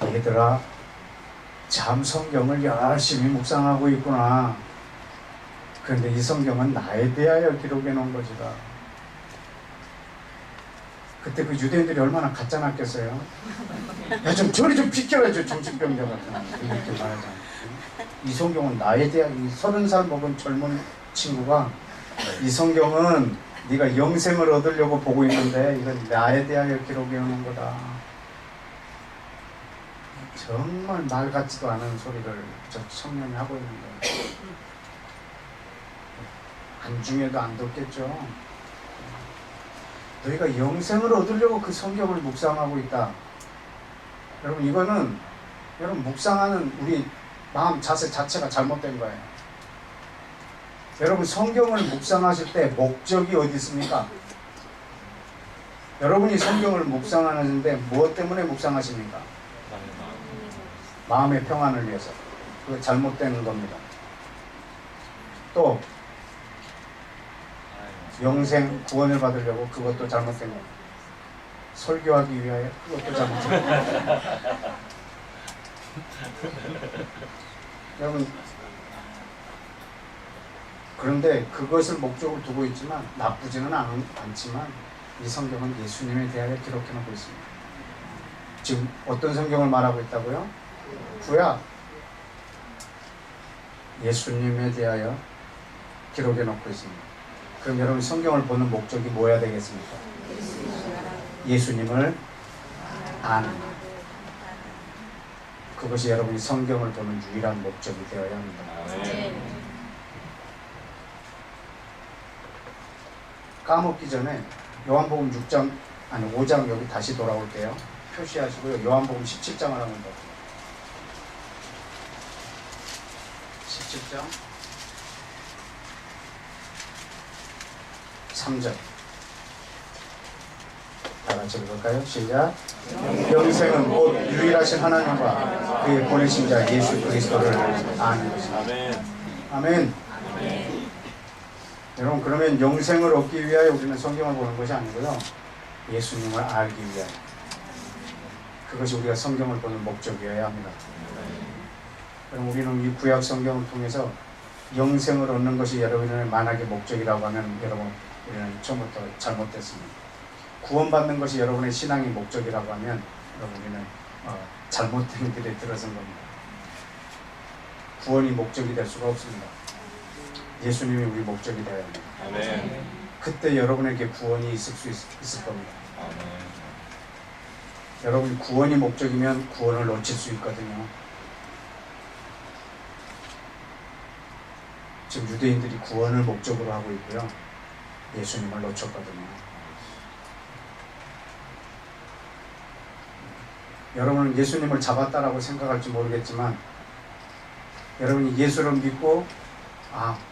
얘들아 참 성경을 열심히 묵상하고 있구나. 그런데 이 성경은 나에 대하여 기록해 놓은 것이다. 그때 그 유대인들이 얼마나 가짜 놨겠어요. 야 좀 저리 좀 비켜라 저 정신병자 같은 이렇게 말하잖아요. 이 성경은 나에 대한 이 30살 먹은 젊은 친구가 이 성경은 네가 영생을 얻으려고 보고 있는데 이건 나에 대하여 기록해 놓은 거다. 정말 말 같지도 않은 소리를 저 청년이 하고 있는 거예요. 안중에도 안 듣겠죠. 너희가 영생을 얻으려고 그 성경을 묵상하고 있다. 여러분 이거는 여러분 묵상하는 우리 마음 자세 자체가 잘못된 거예요. 여러분 성경을 묵상하실 때 목적이 어디 있습니까? 여러분이 성경을 묵상하는데 무엇 때문에 묵상하십니까? 마음의 평안을 위해서. 그거 잘못된 겁니다. 또 영생 구원을 받으려고 그것도 잘못된 겁니다. 설교하기 위하여 그것도 잘못된 겁니다. 여러분 그런데 그것을 목적으로 두고 있지만 나쁘지는 않지만 이 성경은 예수님에 대하여 기록해 놓고 있습니다. 지금 어떤 성경을 말하고 있다고요? 구약 예수님에 대하여 기록해 놓고 있습니다. 그럼 여러분 성경을 보는 목적이 뭐야 되겠습니까? 예수님을 아는 그것이 여러분이 성경을 보는 유일한 목적이 되어야 합니다. 까먹기 전에 요한복음 6장 아니 5장 여기 다시 돌아올게요. 표시하시고요. 요한복음 17장을 한번 더. 17장 3절 다 같이 읽을까요? 시작. 영생은 곧 유일하신 하나님과 그의 보내신 자 예수 그리스도를 아는 것입니다. 아멘. 아멘. 여러분 그러면 영생을 얻기 위하여 우리는 성경을 보는 것이 아니고요. 예수님을 알기 위하여 그것이 우리가 성경을 보는 목적이어야 합니다. 그럼 우리는 이 구약 성경을 통해서 영생을 얻는 것이 여러분의 만약의 목적이라고 하면 여러분 우리는 처음부터 잘못됐습니다. 구원받는 것이 여러분의 신앙의 목적이라고 하면 여러분 우리는 잘못된 길에 들어선 겁니다. 구원이 목적이 될 수가 없습니다. 예수님이 우리 목적이 되어야 합니다. 아멘. 그때 여러분에게 구원이 있을 수 있을 겁니다. 아멘. 여러분 구원이 목적이면 구원을 놓칠 수 있거든요. 지금 유대인들이 구원을 목적으로 하고 있고요. 예수님을 놓쳤거든요. 여러분은 예수님을 잡았다라고 생각할지 모르겠지만 여러분이 예수를 믿고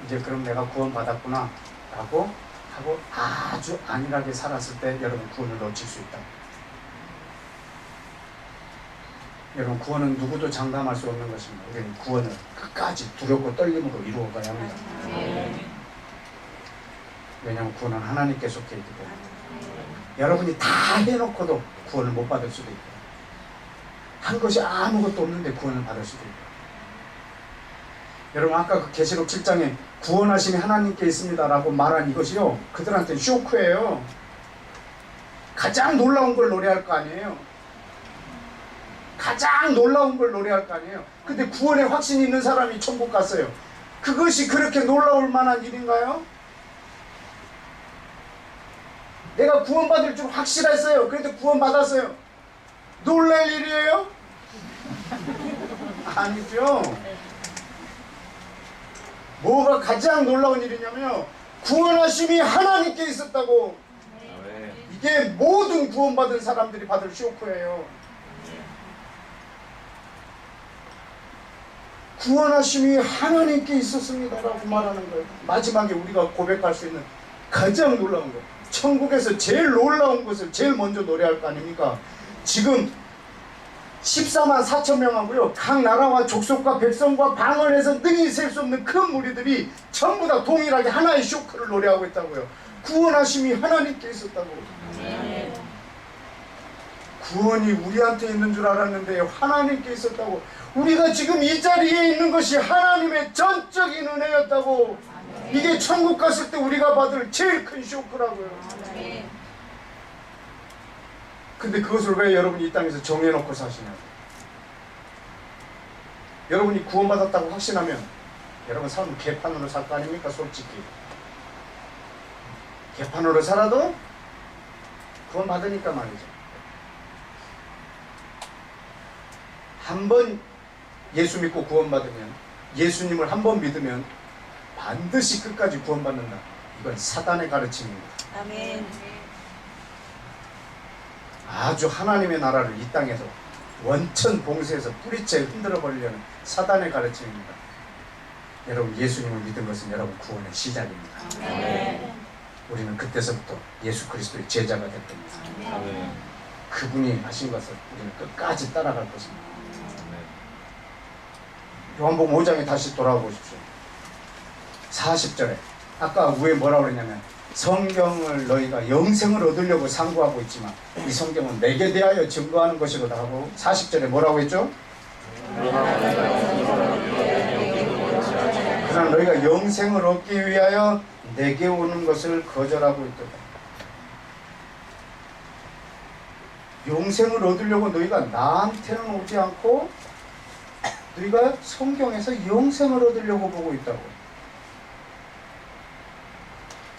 이제 그럼 내가 구원 받았구나 라고 하고 아주 안일하게 살았을 때 여러분 구원을 놓칠 수 있다. 여러분 구원은 누구도 장담할 수 없는 것입니다. 우리는 구원을 끝까지 두렵고 떨림으로 이루어가야 합니다. 왜냐하면 구원은 하나님께 속해 있기 때문에 여러분이 다 해놓고도 구원을 못 받을 수도 있고 한 것이 아무것도 없는데 구원을 받을 수도 있고 여러분 아까 그 계시록 7장에 구원하심이 하나님께 있습니다 라고 말한 이것이요 그들한테 쇼크예요. 가장 놀라운 걸 노래할 거 아니에요. 가장 놀라운 걸 노래할 거 아니에요. 근데 구원에 확신이 있는 사람이 천국 갔어요. 그것이 그렇게 놀라울 만한 일인가요? 내가 구원받을 줄 확실했어요. 그래도 구원받았어요. 놀랄 일이에요? 아니죠. 뭐가 가장 놀라운 일이냐면요, 구원하심이 하나님께 있었다고. 이게 모든 구원받은 사람들이 받을 쇼크예요. 구원하심이 하나님께 있었습니다라고 말하는 거예요. 마지막에 우리가 고백할 수 있는 가장 놀라운 거, 천국에서 제일 놀라운 것을 제일 먼저 노래할 거 아닙니까? 지금 14만 4천 명하고요, 각 나라와 족속과 백성과 방언에서 능히 셀 수 없는 큰 무리들이 전부 다 동일하게 하나의 쇼크를 노래하고 있다고요. 구원하심이 하나님께 있었다고. 구원이 우리한테 있는 줄 알았는데 하나님께 있었다고. 우리가 지금 이 자리에 있는 것이 하나님의 전적인 은혜였다고. 이게 천국 갔을 때 우리가 받을 제일 큰 쇼크라고요. 근데 그것을 왜 여러분이 이 땅에서 정해놓고 사시냐고. 여러분이 구원받았다고 확신하면 여러분 삶은 개판으로 살 거 아닙니까? 솔직히 개판으로 살아도 구원받으니까 말이죠. 한번 예수 믿고 구원받으면, 예수님을 한 번 믿으면 반드시 끝까지 구원받는다. 이건 사단의 가르침입니다. 아멘. 아주 하나님의 나라를 이 땅에서 원천 봉쇄해서 뿌리째 흔들어 버리려는 사단의 가르침입니다. 여러분, 예수님을 믿은 것은 여러분 구원의 시작입니다. 아멘. 우리는 그때서부터 예수 그리스도의 제자가 될 겁니다. 아멘. 그분이 하신 것을 우리는 끝까지 따라갈 것입니다. 요한복음 5장에 다시 돌아와 보십시오. 40절에 아까 위에 뭐라고 그랬냐면, 성경을 너희가 영생을 얻으려고 상고하고 있지만 이 성경은 내게 대하여 증거하는 것이로다 하고, 40절에 뭐라고 했죠? 그러나 너희가 영생을 얻기 위하여 내게 오는 것을 거절하고 있도다. 영생을 얻으려고 너희가 나한테는 오지 않고 너희가 성경에서 영생을 얻으려고 보고 있다고.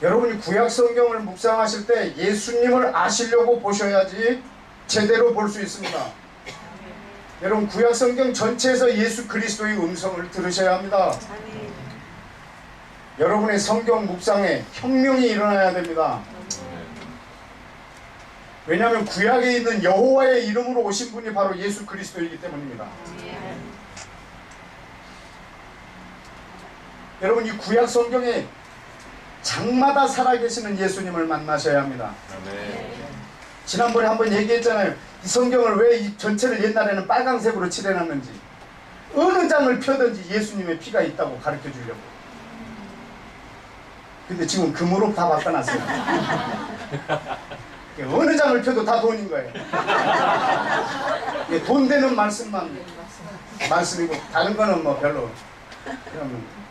여러분이 구약 성경을 묵상하실 때 예수님을 아시려고 보셔야지 제대로 볼 수 있습니다. 여러분, 구약 성경 전체에서 예수 그리스도의 음성을 들으셔야 합니다. 여러분의 성경 묵상에 혁명이 일어나야 됩니다. 왜냐하면 구약에 있는 여호와의 이름으로 오신 분이 바로 예수 그리스도이기 때문입니다. 여러분, 이 구약 성경에 장마다 살아계시는 예수님을 만나셔야 합니다. 지난번에 한번 얘기했잖아요. 이 성경을 왜 이 전체를 옛날에는 빨강색으로 칠해놨는지, 어느 장을 펴든지 예수님의 피가 있다고 가르쳐 주려고. 근데 지금 금으로 다 바꿔놨어요. 어느 장을 펴도 다 돈인 거예요. 돈 되는 말씀이고 다른 거는 뭐 별로. 그러면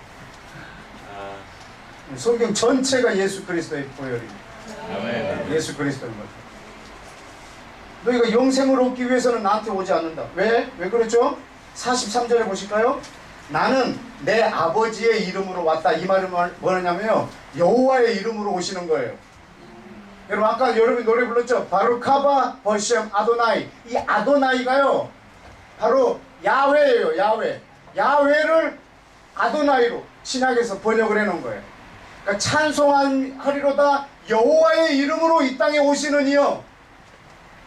성경 전체가 예수 그리스도의 보혈입니다. 예수 그리스도인 거죠. 너희가 영생을 얻기 위해서는 나한테 오지 않는다. 왜? 왜 그렇죠? 43절에 보실까요? 나는 내 아버지의 이름으로 왔다. 이 말은 뭐냐면요, 여호와의 이름으로 오시는 거예요. 여러분, 아까 여러분이 노래 불렀죠? 바루카바 버시엠 아도나이. 이 아도나이가요 바로 야훼예요. 야훼. 야훼를 아도나이로 신약에서 번역을 해놓은 거예요. 그러니까 찬송하리로다 여호와의 이름으로 이 땅에 오시는 이여.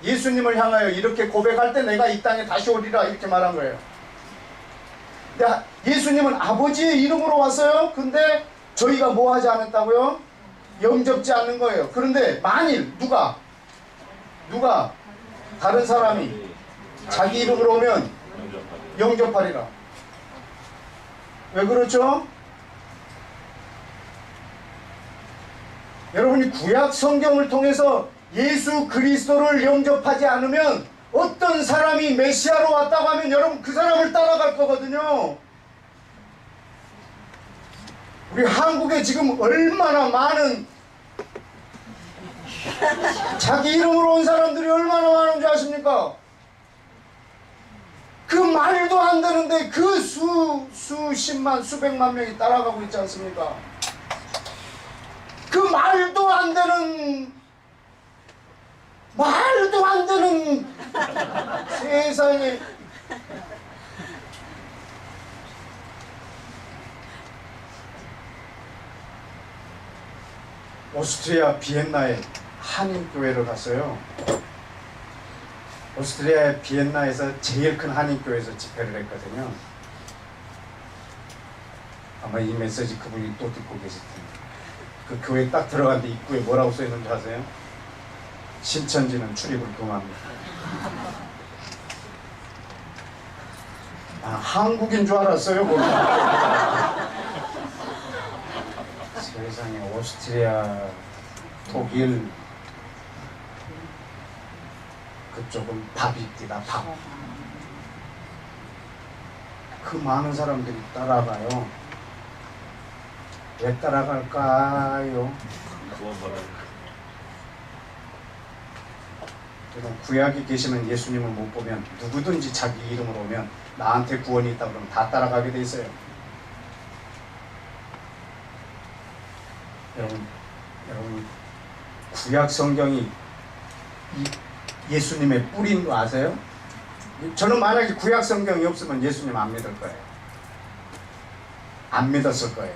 예수님을 향하여 이렇게 고백할 때 내가 이 땅에 다시 오리라, 이렇게 말한 거예요. 근데 예수님은 아버지의 이름으로 왔어요. 근데 저희가 뭐 하지 않았다고요? 영접지 않는 거예요. 그런데 만일 누가 다른 사람이 자기 이름으로 오면 영접하리라. 왜 그렇죠? 여러분이 구약 성경을 통해서 예수 그리스도를 영접하지 않으면, 어떤 사람이 메시아로 왔다고 하면 여러분 그 사람을 따라갈 거거든요. 우리 한국에 지금 얼마나 많은 자기 이름으로 온 사람들이 얼마나 많은 줄 아십니까? 그 말도 안 되는데 그 수십만 수백만 명이 따라가고 있지 않습니까? 그 말도 안 되는 세상에. 오스트리아 비엔나에 한인교회를 갔어요. 오스트리아의 비엔나에서 제일 큰 한인교회에서 집회를 했거든요. 아마 이 메시지 그분이 또 듣고 계실 텐데, 그 교회 딱 들어갔는데 입구에 뭐라고 써있는지 아세요? 신천지는 출입을 금합니다. 아, 한국인 줄 알았어요. 세상에, 오스트리아, 독일 그쪽은 밥이 뛰다, 밥. 그 많은 사람들이 따라가요. 왜 따라갈까요? 구약에 계시는 예수님을 못 보면, 누구든지 자기 이름으로 오면 나한테 구원이 있다 그러면 다 따라가게 돼 있어요. 여러분 구약 성경이 예수님의 뿌리인 거 아세요? 저는 만약에 구약 성경이 없으면 예수님 안 믿을 거예요. 안 믿었을 거예요.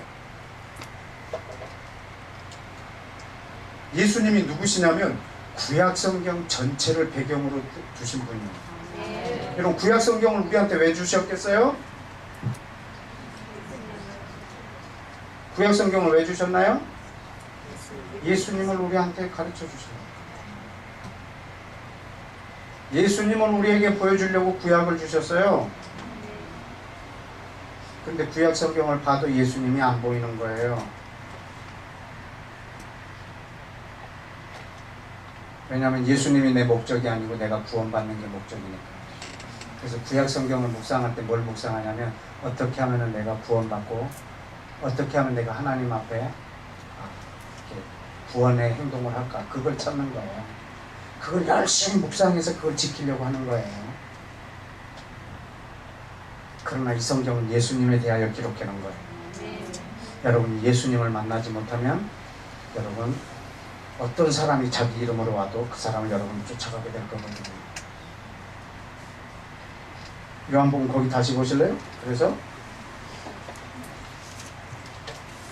예수님이 누구시냐면 구약 성경 전체를 배경으로 두신 분이에요. 여러분 구약 성경을 우리한테 왜 주셨겠어요? 구약 성경을 왜 주셨나요? 예수님을 우리한테 가르쳐 주셔요. 예수님을 우리에게 보여주려고 구약을 주셨어요. 근데 구약 성경을 봐도 예수님이 안 보이는 거예요. 왜냐하면 예수님이 내 목적이 아니고 내가 구원받는 게 목적이니까. 그래서 구약 성경을 묵상할 때 뭘 묵상하냐면, 어떻게 하면 내가 구원받고, 어떻게 하면 내가 하나님 앞에 이렇게 구원의 행동을 할까, 그걸 찾는 거예요. 그걸 열심히 묵상해서 그걸 지키려고 하는 거예요. 그러나 이 성경은 예수님에 대하여 기록해 놓은 거예요. 여러분 예수님을 만나지 못하면 여러분 어떤 사람이 자기 이름으로 와도 그 사람을 여러분이 쫓아가게 될 거거든요. 요한복음 거기 다시 보실래요? 그래서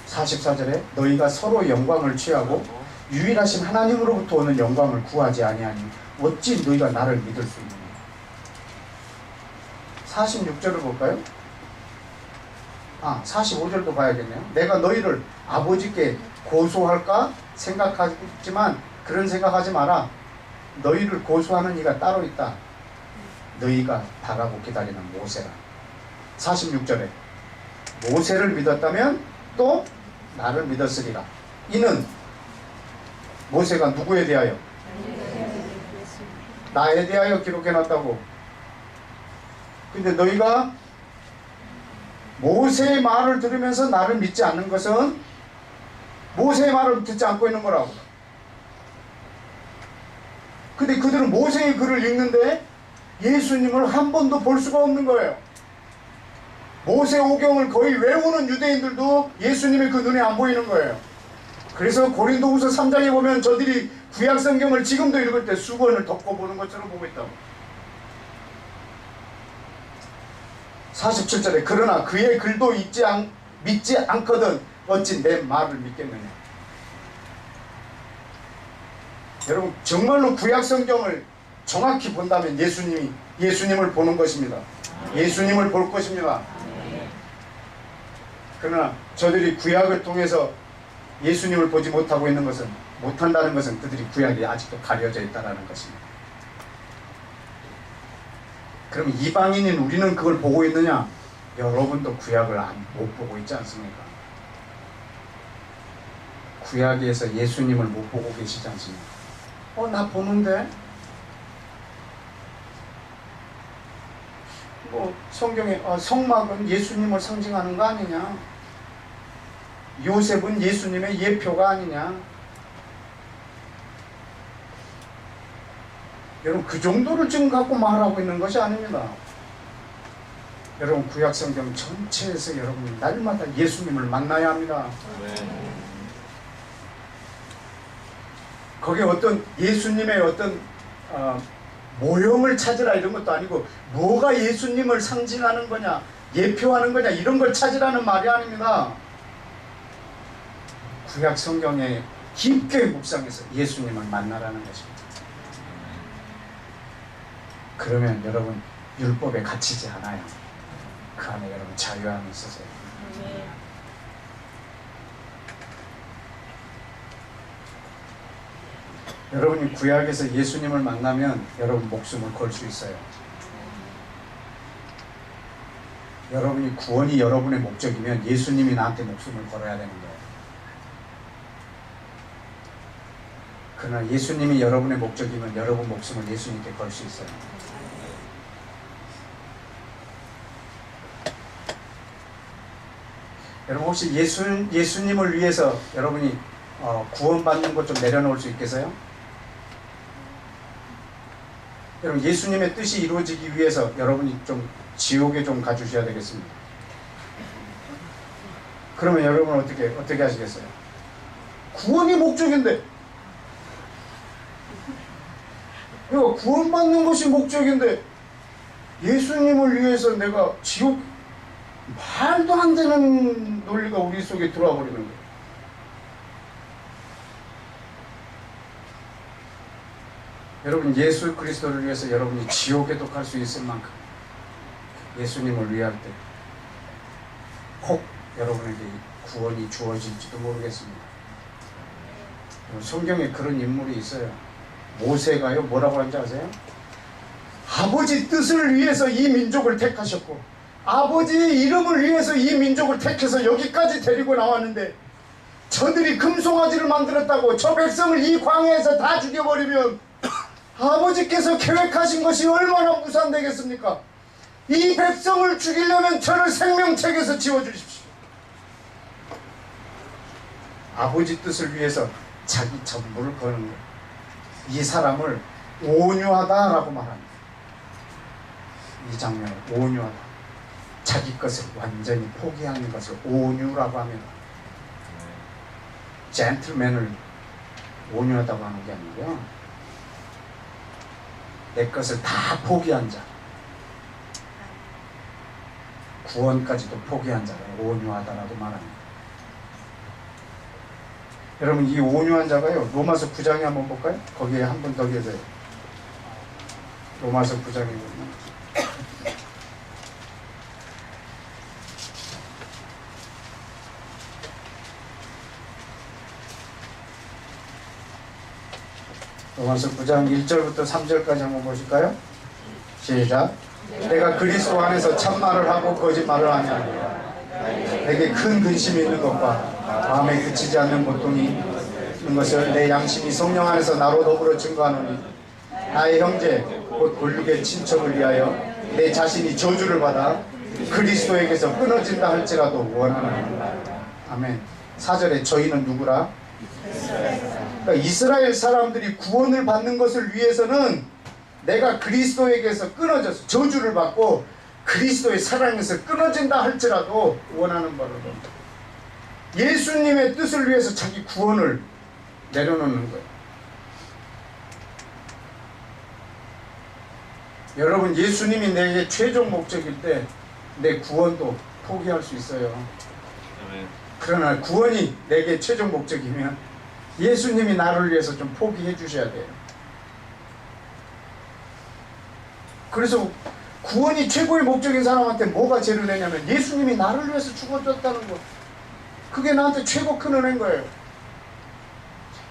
44절에 너희가 서로 영광을 취하고 유일하신 하나님으로부터 오는 영광을 구하지 아니하니 어찌 너희가 나를 믿을 수 있느냐. 46절을 볼까요? 45절도 봐야겠네요. 내가 너희를 아버지께 고소할까 생각하지만 그런 생각하지 마라. 너희를 고소하는 이가 따로 있다. 너희가 바라고 기다리는 모세라. 46절에 모세를 믿었다면 또 나를 믿었으리라. 이는 모세가 누구에 대하여? 나에 대하여 기록해놨다고. 근데 너희가 모세의 말을 들으면서 나를 믿지 않는 것은 모세의 말을 듣지 않고 있는 거라고. 근데 그들은 모세의 글을 읽는데 예수님을 한 번도 볼 수가 없는 거예요. 모세 오경을 거의 외우는 유대인들도 예수님이 그 눈에 안 보이는 거예요. 그래서 고린도후서 3장에 보면 저들이 구약 성경을 지금도 읽을 때 수건을 덮고 보는 것처럼 보고 있다고. 47절에 그러나 그의 글도 믿지 않거든 어찌 내 말을 믿겠느냐. 여러분 정말로 구약 성경을 정확히 본다면 예수님을 보는 것입니다. 예수님을 볼 것입니다. 그러나 저들이 구약을 통해서 예수님을 보지 못하고 있는 것은, 못한다는 것은 그들이 구약이 아직도 가려져 있다는 것입니다. 그럼 이방인인 우리는 그걸 보고 있느냐? 여러분도 구약을 못 보고 있지 않습니까? 구약에서 예수님을 못 보고 계시지 않습니까? 나 보는데? 성경에 성막은 예수님을 상징하는 거 아니냐? 요셉은 예수님의 예표가 아니냐? 여러분 그 정도를 지금 갖고 말하고 있는 것이 아닙니다. 여러분 구약 성경 전체에서 여러분 날마다 예수님을 만나야 합니다. 거기에 어떤 예수님의 어떤 모형을 찾으라 이런 것도 아니고 뭐가 예수님을 상징하는 거냐, 예표하는 거냐 이런 걸 찾으라는 말이 아닙니다. 구약 성경에 깊게 묵상해서 예수님을 만나라는 것입니다. 그러면 여러분 율법에 갇히지 않아요. 그 안에 여러분 자유함이 있어서요. 여러분이 구약에서 예수님을 만나면 여러분 목숨을 걸 수 있어요. 여러분이 구원이 여러분의 목적이면 예수님이 나한테 목숨을 걸어야 되는 거예요. 그러나 예수님이 여러분의 목적이면 여러분 목숨을 예수님께 걸 수 있어요. 여러분 혹시 예수님을 위해서 여러분이 구원받는 것 좀 내려놓을 수 있겠어요? 여러분 예수님의 뜻이 이루어지기 위해서 여러분이 좀 지옥에 좀 가주셔야 되겠습니다. 그러면 여러분은 어떻게 하시겠어요? 구원이 목적인데, 내가 구원받는 것이 목적인데 예수님을 위해서 내가 지옥, 말도 안 되는 논리가 우리 속에 들어와 버리는 거예요. 여러분 예수 그리스도를 위해서 여러분이 지옥에도 갈 수 있을 만큼 예수님을 위할 때 혹 여러분에게 구원이 주어질지도 모르겠습니다. 성경에 그런 인물이 있어요. 모세가요 뭐라고 하는지 아세요? 아버지 뜻을 위해서 이 민족을 택하셨고 아버지의 이름을 위해서 이 민족을 택해서 여기까지 데리고 나왔는데 저들이 금송아지를 만들었다고 저 백성을 이 광야에서 다 죽여버리면 아버지께서 계획하신 것이 얼마나 무산되겠습니까? 이 백성을 죽이려면 저를 생명책에서 지워주십시오. 아버지 뜻을 위해서 자기 전부를 거는 거예요. 이 사람을 온유하다라고 말합니다. 이 장면을 온유하다. 자기 것을 완전히 포기하는 것을 온유라고 합니다. 젠틀맨을 온유하다고 하는 게 아니고요. 내 것을 다 포기한 자, 구원까지도 포기한 자를 온유하다라고 말합니다. 여러분 이 온유한 자가요 로마서 9장에 한번 볼까요? 거기에 한 번 더 계세요. 로마서 9장이거든요. 로마서 9장 1절부터 3절까지 한번 보실까요? 시작. 내가 그리스도 안에서 참말을 하고 거짓말을 하냐 내게 큰 근심이 있는 것과 마음에 그치지 않는 고통이 있는 것을 내 양심이 성령 안에서 나로 더불어 증거하노니 나의 형제 곧 골육의 친척을 위하여 내 자신이 저주를 받아 그리스도에게서 끊어진다 할지라도 원하노니. 아멘. 4절에 저희는 누구라? 그러니까 이스라엘 사람들이 구원을 받는 것을 위해서는 내가 그리스도에게서 끊어져서 저주를 받고 그리스도의 사랑에서 끊어진다 할지라도 원하는 바로 예수님의 뜻을 위해서 자기 구원을 내려놓는 거예요. 여러분 예수님이 내게 최종 목적일 때 내 구원도 포기할 수 있어요. 그러나 구원이 내게 최종 목적이면 예수님이 나를 위해서 좀 포기해 주셔야 돼요. 그래서 구원이 최고의 목적인 사람한테 뭐가 제일 은혜냐면 예수님이 나를 위해서 죽어줬다는 거. 그게 나한테 최고 큰 은혜인 거예요.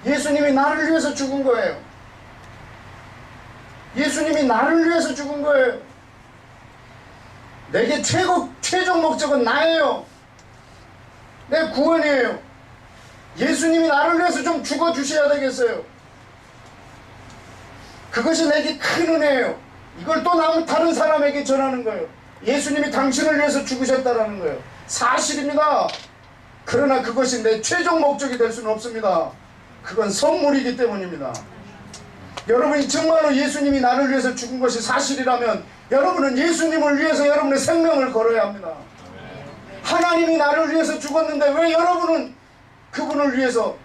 예수님이 나를 위해서 죽은 거예요. 예수님이 나를 위해서 죽은 거예요. 내게 최종 목적은 나예요. 내 구원이에요. 예수님이 나를 위해서 좀 죽어주셔야 되겠어요. 그것이 내게 큰 은혜예요. 이걸 또 다른 사람에게 전하는 거예요. 예수님이 당신을 위해서 죽으셨다라는 거예요. 사실입니다. 그러나 그것이 내 최종 목적이 될 수는 없습니다. 그건 선물이기 때문입니다. 여러분이 정말로 예수님이 나를 위해서 죽은 것이 사실이라면 여러분은 예수님을 위해서 여러분의 생명을 걸어야 합니다. 하나님이 나를 위해서 죽었는데 왜 여러분은 그분을 위해서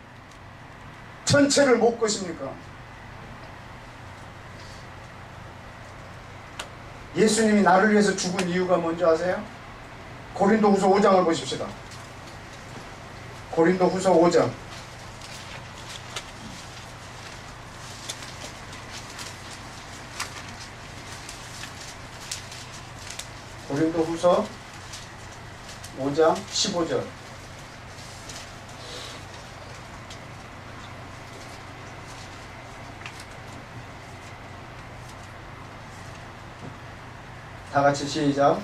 전체를 못 것입니까? 예수님이 나를 위해서 죽은 이유가 뭔지 아세요? 고린도후서 5장을 보십시다. 고린도후서 5장 고린도후서 5장 15절. 다 같이 시작.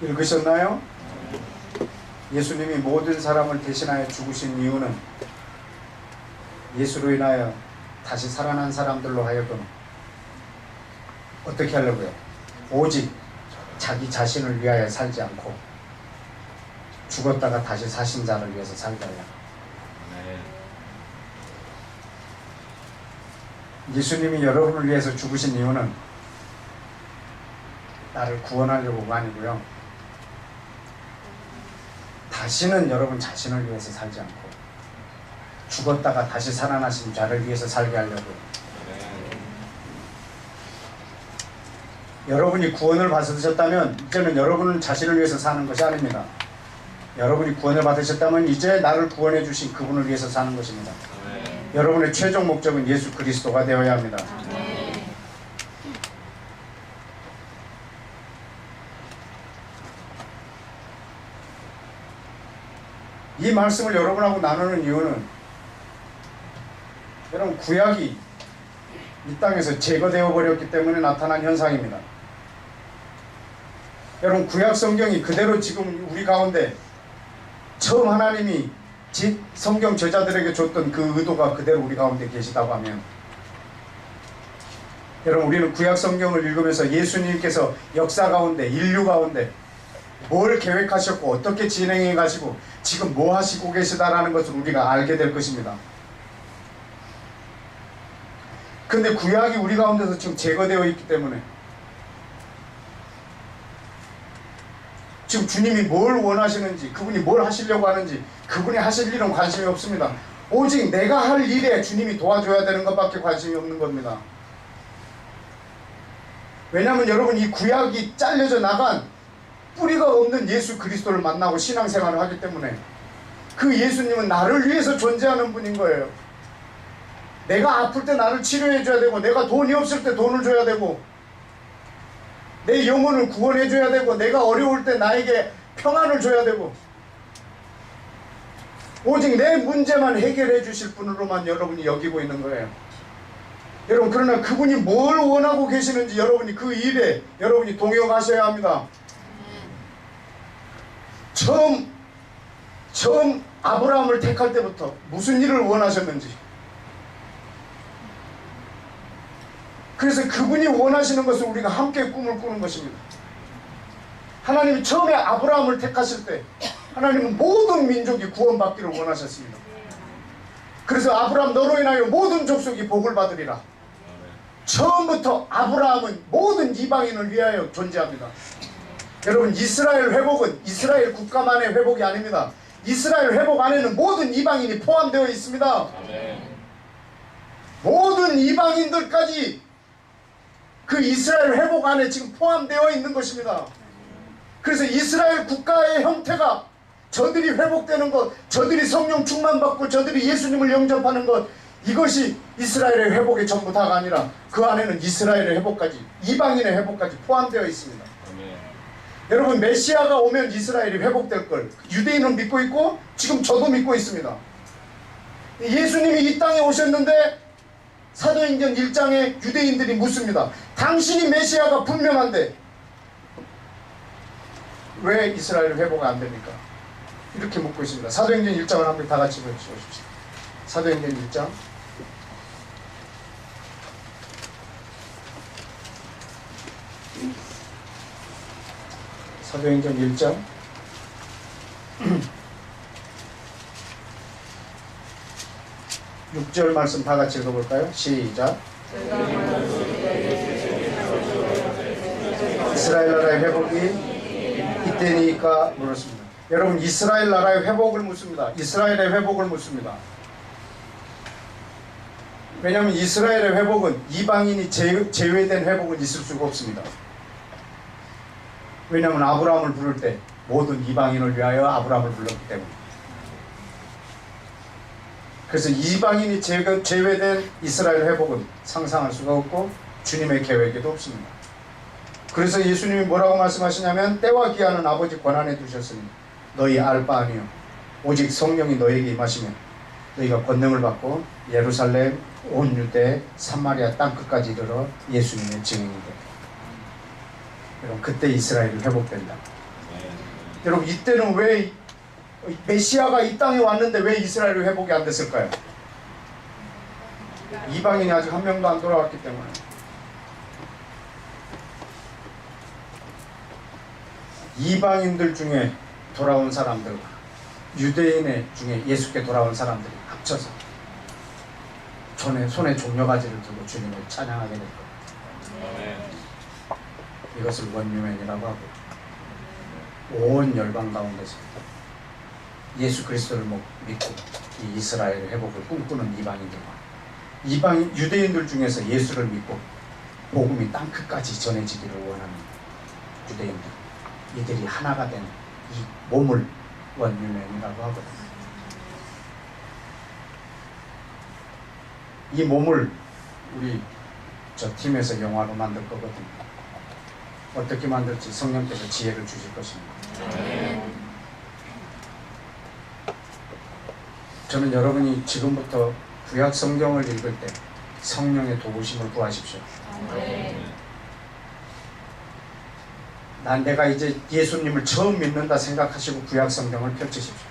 읽으셨나요? 예수님이 모든 사람을 대신하여 죽으신 이유는 예수로 인하여 다시 살아난 사람들로 하여금 어떻게 하려고요? 오직 자기 자신을 위하여 살지 않고 죽었다가 다시 사신 자를 위해서 살게 하려고. 예수님이 여러분을 위해서 죽으신 이유는 나를 구원하려고가 아니고요, 다시는 여러분 자신을 위해서 살지 않고 죽었다가 다시 살아나신 자를 위해서 살게 하려고요. 여러분이 구원을 받으셨다면 이제는 여러분은 자신을 위해서 사는 것이 아닙니다. 여러분이 구원을 받으셨다면 이제 나를 구원해 주신 그분을 위해서 사는 것입니다. 여러분의 최종 목적은 예수 그리스도가 되어야 합니다. 이 말씀을 여러분하고 나누는 이유는 여러분 구약이 이 땅에서 제거되어 버렸기 때문에 나타난 현상입니다. 여러분 구약 성경이 그대로 지금 우리 가운데 처음 하나님이 성경 제자들에게 줬던 그 의도가 그대로 우리 가운데 계시다고 하면, 여러분 우리는 구약 성경을 읽으면서 예수님께서 역사 가운데 인류 가운데 뭘 계획하셨고 어떻게 진행해 가시고 지금 뭐 하시고 계시다라는 것을 우리가 알게 될 것입니다. 근데 구약이 우리 가운데서 지금 제거되어 있기 때문에 지금 주님이 뭘 원하시는지, 그분이 뭘 하시려고 하는지, 그분이 하실 일은 관심이 없습니다. 오직 내가 할 일에 주님이 도와줘야 되는 것밖에 관심이 없는 겁니다. 왜냐하면 여러분 이 구약이 잘려져 나간 뿌리가 없는 예수 그리스도를 만나고 신앙생활을 하기 때문에 그 예수님은 나를 위해서 존재하는 분인 거예요. 내가 아플 때 나를 치료해 줘야 되고, 내가 돈이 없을 때 돈을 줘야 되고, 내 영혼을 구원해 줘야 되고, 내가 어려울 때 나에게 평안을 줘야 되고, 오직 내 문제만 해결해 주실 분으로만 여러분이 여기고 있는 거예요. 여러분 그러나 그분이 뭘 원하고 계시는지 여러분이 그 일에 여러분이 동역하셔야 합니다. 처음 아브라함을 택할 때부터 무슨 일을 원하셨는지, 그래서 그분이 원하시는 것을 우리가 함께 꿈을 꾸는 것입니다. 하나님이 처음에 아브라함을 택하실 때 하나님은 모든 민족이 구원받기를 원하셨습니다. 그래서 아브라함 너로 인하여 모든 족속이 복을 받으리라. 처음부터 아브라함은 모든 이방인을 위하여 존재합니다. 여러분 이스라엘 회복은 이스라엘 국가만의 회복이 아닙니다. 이스라엘 회복 안에는 모든 이방인이 포함되어 있습니다. 모든 이방인들까지 그 이스라엘 회복 안에 지금 포함되어 있는 것입니다. 그래서 이스라엘 국가의 형태가 저들이 회복되는 것, 저들이 성령 충만받고 저들이 예수님을 영접하는 것, 이것이 이스라엘의 회복의 전부 다가 아니라 그 안에는 이스라엘의 회복까지, 이방인의 회복까지 포함되어 있습니다. 여러분 메시아가 오면 이스라엘이 회복될 걸 유대인은 믿고 있고 지금 저도 믿고 있습니다. 예수님이 이 땅에 오셨는데 사도행전 1장에 유대인들이 묻습니다. 당신이 메시아가 분명한데 왜 이스라엘 회복이 안 됩니까? 이렇게 묻고 있습니다. 사도행전 1장을 한번 다 같이 보십시오. 사도행전 1장 사도행전 1장 6절 말씀 다 같이 읽어볼까요? 시작. 이스라엘 나라의 회복이 이때니까 물었습니다. 여러분 이스라엘 나라의 회복을 묻습니다. 이스라엘의 회복을 묻습니다. 왜냐하면 이스라엘의 회복은 이방인이 제외된 회복은 있을 수가 없습니다. 왜냐하면 아브라함을 부를 때 모든 이방인을 위하여 아브라함을 불렀기 때문에. 그래서 이방인이 제외된 이스라엘 회복은 상상할 수가 없고 주님의 계획에도 없습니다. 그래서 예수님이 뭐라고 말씀하시냐면 때와 기한은 아버지 권한에 두셨으니 너희 알 바 아니요 오직 성령이 너에게 임하시며 너희가 권능을 받고 예루살렘 온 유대 사마리아 땅끝까지 이르러 예수님의 증인이 되리라. 여러분 그때 이스라엘이 회복된다. 여러분 이때는 왜 메시아가 이 땅에 왔는데 왜 이스라엘이 회복이 안 됐을까요? 이방인이 아직 한 명도 안 돌아왔기 때문에. 이방인들 중에 돌아온 사람들과 유대인의 중에 예수께 돌아온 사람들이 합쳐서 손에 종려가지를 들고 주님을 찬양하게 될 겁니다. 이것을 원유맨이라고 하고 온 열방 가운데서 예수 그리스도를 믿고 이 이스라엘의 회복을 꿈꾸는 이방인들과 유대인들 중에서 예수를 믿고 복음이 땅끝까지 전해지기를 원하는 유대인들, 이들이 하나가 된 이 몸을 원유맨이라고 하거든요. 이 몸을 우리 저 팀에서 영화로 만들 거거든요. 어떻게 만들지 성령께서 지혜를 주실 것입니다. 저는 여러분이 지금부터 구약 성경을 읽을 때 성령의 도우심을 구하십시오. 내가 이제 예수님을 처음 믿는다 생각하시고 구약 성경을 펼치십시오.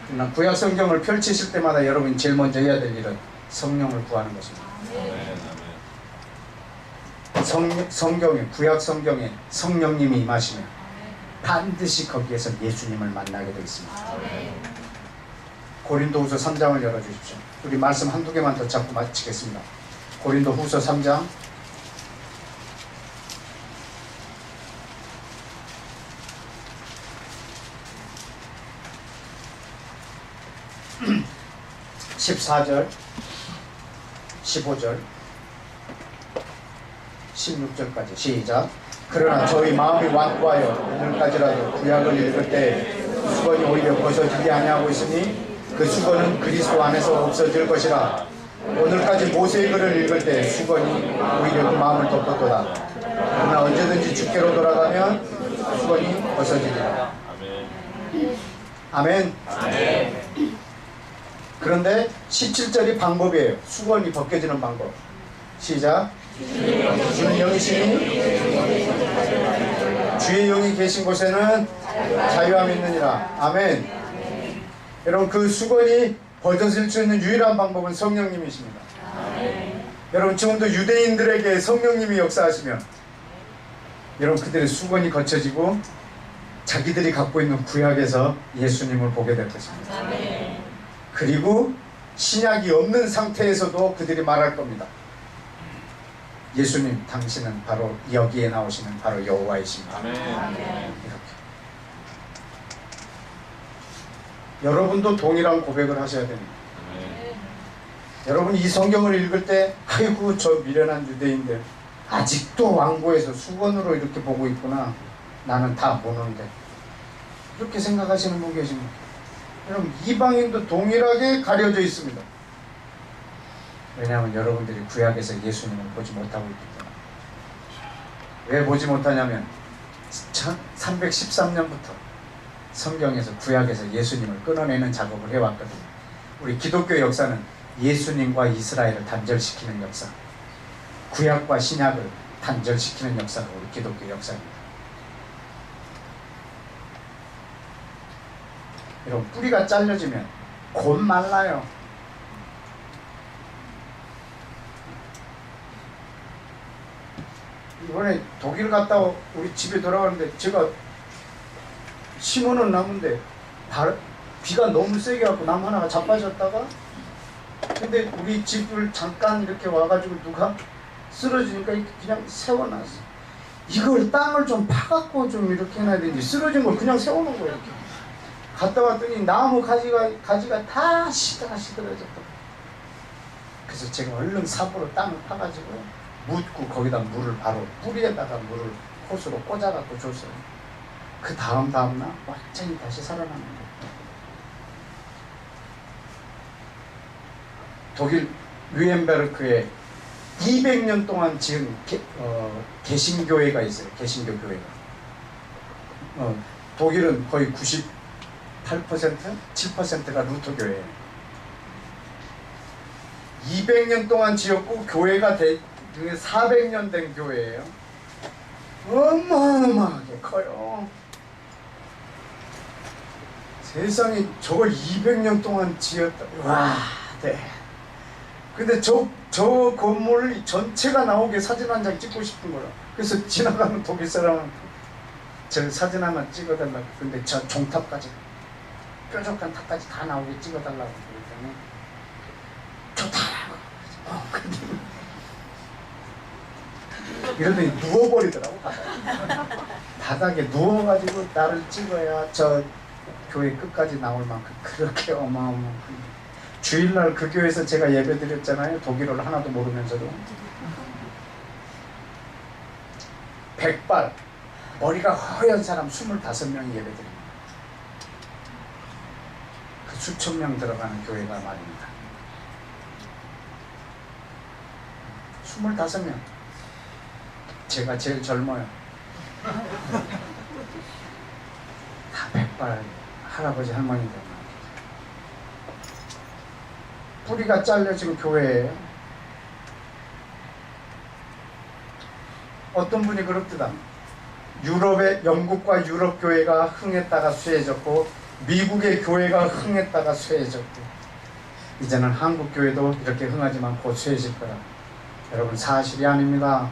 그러나 구약 성경을 펼치실 때마다 여러분이 제일 먼저 해야 될 일은 성령을 구하는 것입니다. 성경에 구약 성경에 성령님이 임하시면 반드시 거기에서 예수님을 만나게 되어 있습니다. 고린도후서 3장을 열어주십시오. 우리 말씀 한두 개만 더 잡고 마치겠습니다. 고린도후서 3장 14절 15절 16절까지 시작. 그러나 저희 마음이 완고하여 오늘까지라도 구약을 읽을 때 수건이 오히려 벗어지지 아니하고 있으니 그 수건은 그리스도 안에서 없어질 것이라. 오늘까지 모세의 글을 읽을 때 수건이 오히려 그 마음을 덮었도다. 그러나 언제든지 주께로 돌아가면 수건이 벗어지리라. 아멘. 그런데 17절이 방법이에요. 수건이 벗겨지는 방법. 시작. 주는 영이시니 주의 영이 계신 곳에는 자유함이 있느니라. 아멘. 여러분 그 수건이 벗어질 수 있는 유일한 방법은 성령님이십니다. 여러분 지금도 유대인들에게 성령님이 역사하시면 여러분 그들의 수건이 거쳐지고 자기들이 갖고 있는 구약에서 예수님을 보게 될 것입니다. 그리고 신약이 없는 상태에서도 그들이 말할 겁니다. 예수님 당신은 바로 여기에 나오시는 바로 여호와이십니다. 이렇게. 여러분도 동일한 고백을 하셔야 됩니다. 여러분 이 성경을 읽을 때 아이고 저 미련한 유대인들 아직도 왕고에서 수건으로 이렇게 보고 있구나. 나는 다 모르는데 이렇게 생각하시는 분 계십니까? 여러분 이방인도 동일하게 가려져 있습니다. 왜냐하면 여러분들이 구약에서 예수님을 보지 못하고 있기 때문에. 왜 보지 못하냐면 313년부터 성경에서 구약에서 예수님을 끊어내는 작업을 해왔거든요. 우리 기독교 역사는 예수님과 이스라엘을 단절시키는 역사, 구약과 신약을 단절시키는 역사가 우리 기독교 역사입니다. 여러분 뿌리가 잘려지면 곧 말라요. 이번에 독일 갔다 우리 집에 돌아가는데 제가 심어놓은 나무인데 비가 너무 세게 와서 나무 하나가 자빠졌다가 근데 우리 집을 잠깐 이렇게 와가지고 누가 쓰러지니까 그냥 세워놨어. 이걸 땅을 좀 파갖고 좀 이렇게 해놔야 되는지 쓰러진 걸 그냥 세워놓은 거예요. 이렇게. 갔다 왔더니 나무 가지가 다 시들어졌다. 그래서 제가 얼른 삽으로 땅을 파가지고 묻고 거기다 물을 바로 뿌리에다가 물을 호스로 꽂아갖고 줬어요. 그 다음날 완전히 다시 살아나는 거예요. 독일 뉘엠베르크에 200년 동안 지은 개신교회가 있어요. 개신교 교회가. 독일은 거의 98%? 7%가 루터교회예요. 200년 동안 지었고 교회가 400년 된 교회예요. 어마어마하게 커요. 세상에 저걸 200년 동안 지었다. 와, 네. 근데 저 건물 전체가 나오게 사진 한 장 찍고 싶은 거라. 그래서 지나가는 독일 사람한테 저 사진 하나 찍어달라고. 근데 저 종탑까지, 뾰족한 탑까지 다 나오게 찍어달라고 그랬더니 좋다고. 이러더니 누워버리더라고. 바닥에 누워가지고 나를 찍어야 저 교회 끝까지 나올 만큼 그렇게 어마어마한. 주일날 그 교회에서 제가 예배 드렸잖아요. 독일어를 하나도 모르면서도. 백발 머리가 허연 사람 25명이 예배 드립니다. 그 수천 명 들어가는 교회가 말입니다. 25명. 제가 제일 젊어요. 다 백발 할아버지 할머니들. 뿌리가 잘려진 교회예요. 어떤 분이 그럽니다. 유럽의 영국과 유럽 교회가 흥했다가 쇠해졌고 미국의 교회가 흥했다가 쇠해졌고 이제는 한국 교회도 이렇게 흥하지만 곧 쇠해질 거라. 여러분, 사실이 아닙니다.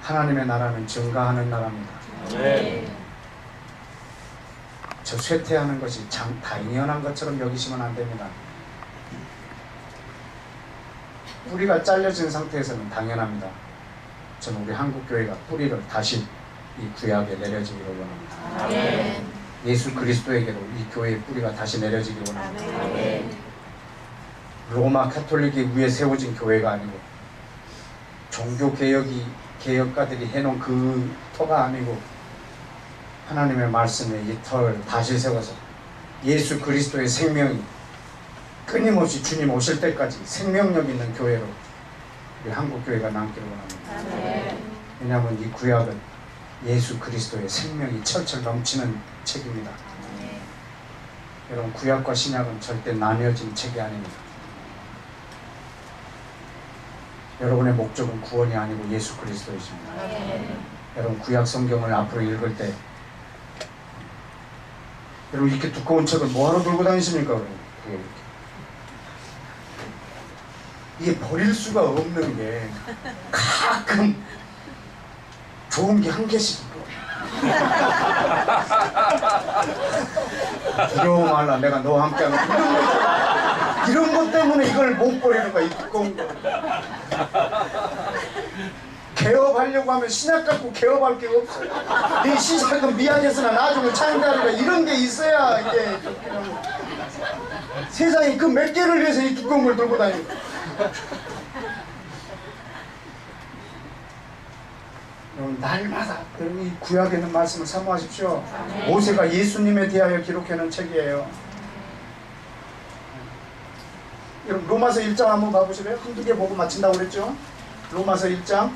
하나님의 나라는 증가하는 나라입니다. 네. 저 쇠퇴하는 것이 당연한 것처럼 여기시면 안 됩니다. 뿌리가 잘려진 상태에서는 당연합니다. 저는 우리 한국교회가 뿌리를 다시 이 구약에 내려지기를 원합니다. 네. 예수 그리스도에게로 이 교회의 뿌리가 다시 내려지기를 원합니다. 네. 로마 카톨릭이 위에 세워진 교회가 아니고 종교개혁가들이 해놓은 그 터가 아니고 하나님의 말씀에 이 터를 다시 세워서 예수 그리스도의 생명이 끊임없이 주님 오실 때까지 생명력 있는 교회로 우리 한국교회가 남기를 원합니다. 네. 왜냐하면 이 구약은 예수 그리스도의 생명이 철철 넘치는 책입니다. 네. 여러분, 구약과 신약은 절대 나뉘어진 책이 아닙니다. 여러분의 목적은 구원이 아니고 예수 그리스도이십니다. 네. 여러분, 구약 성경을 앞으로 읽을 때 여러분, 이렇게 두꺼운 책을 뭐하러 들고 다니십니까? 이게 버릴 수가 없는 게 가끔 좋은 게 한 개씩 있고 두려워 말라 내가 너와 함께하는 이런 것 때문에 이걸 못 버리는 거야. 이 두꺼운 거 개업하려고 하면 신약 갖고 개업할 게 없어. 네 신약은 미안해서나 나중에 찬다리라 이런 게 있어야 이게 세상에 그 몇 개를 위해서 이 두꺼운 걸 들고 다니는 거야. 날마다 이 구약에 있는 말씀을 사모하십시오. 모세가 예수님에 대하여 기록해놓은 책이에요. 여러분, 로마서 1장 한번 봐보실래요? 한두 개 보고 마친다고 그랬죠? 로마서 1장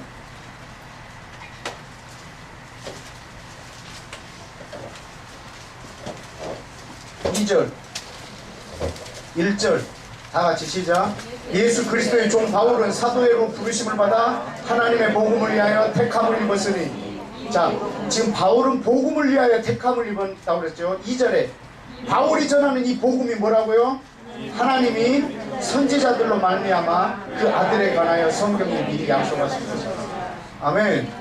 2절 1절 다 같이 시작. 예수 그리스도의 종 바울은 사도회로 부르심을 받아 하나님의 복음을 위하여 택함을 입었으니. 자, 지금 바울은 복음을 위하여 택함을 입었다고 그랬죠. 2절에 바울이 전하는 이 복음이 뭐라고요? 하나님이 선지자들로 말미암아 그 아들에 관하여 성경에 미리 약속하신 것이다. 아멘.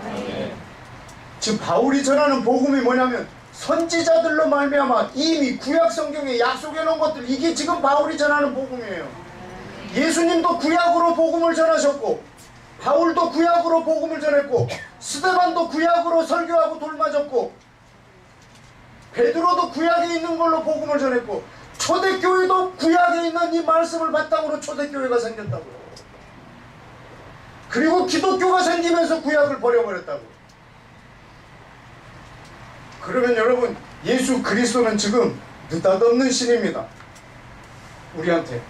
지금 바울이 전하는 복음이 뭐냐면 선지자들로 말미암아 이미 구약 성경에 약속해 놓은 것들, 이게 지금 바울이 전하는 복음이에요. 예수님도 구약으로 복음을 전하셨고 바울도 구약으로 복음을 전했고 스데반도 구약으로 설교하고 돌맞았고 베드로도 구약에 있는 걸로 복음을 전했고 초대교회도 구약에 있는 이 말씀을 바탕으로 초대교회가 생겼다고요. 그리고 기독교가 생기면서 구약을 버려버렸다고. 그러면 여러분, 예수 그리스도는 지금 느닷없는 신입니다. 우리한테.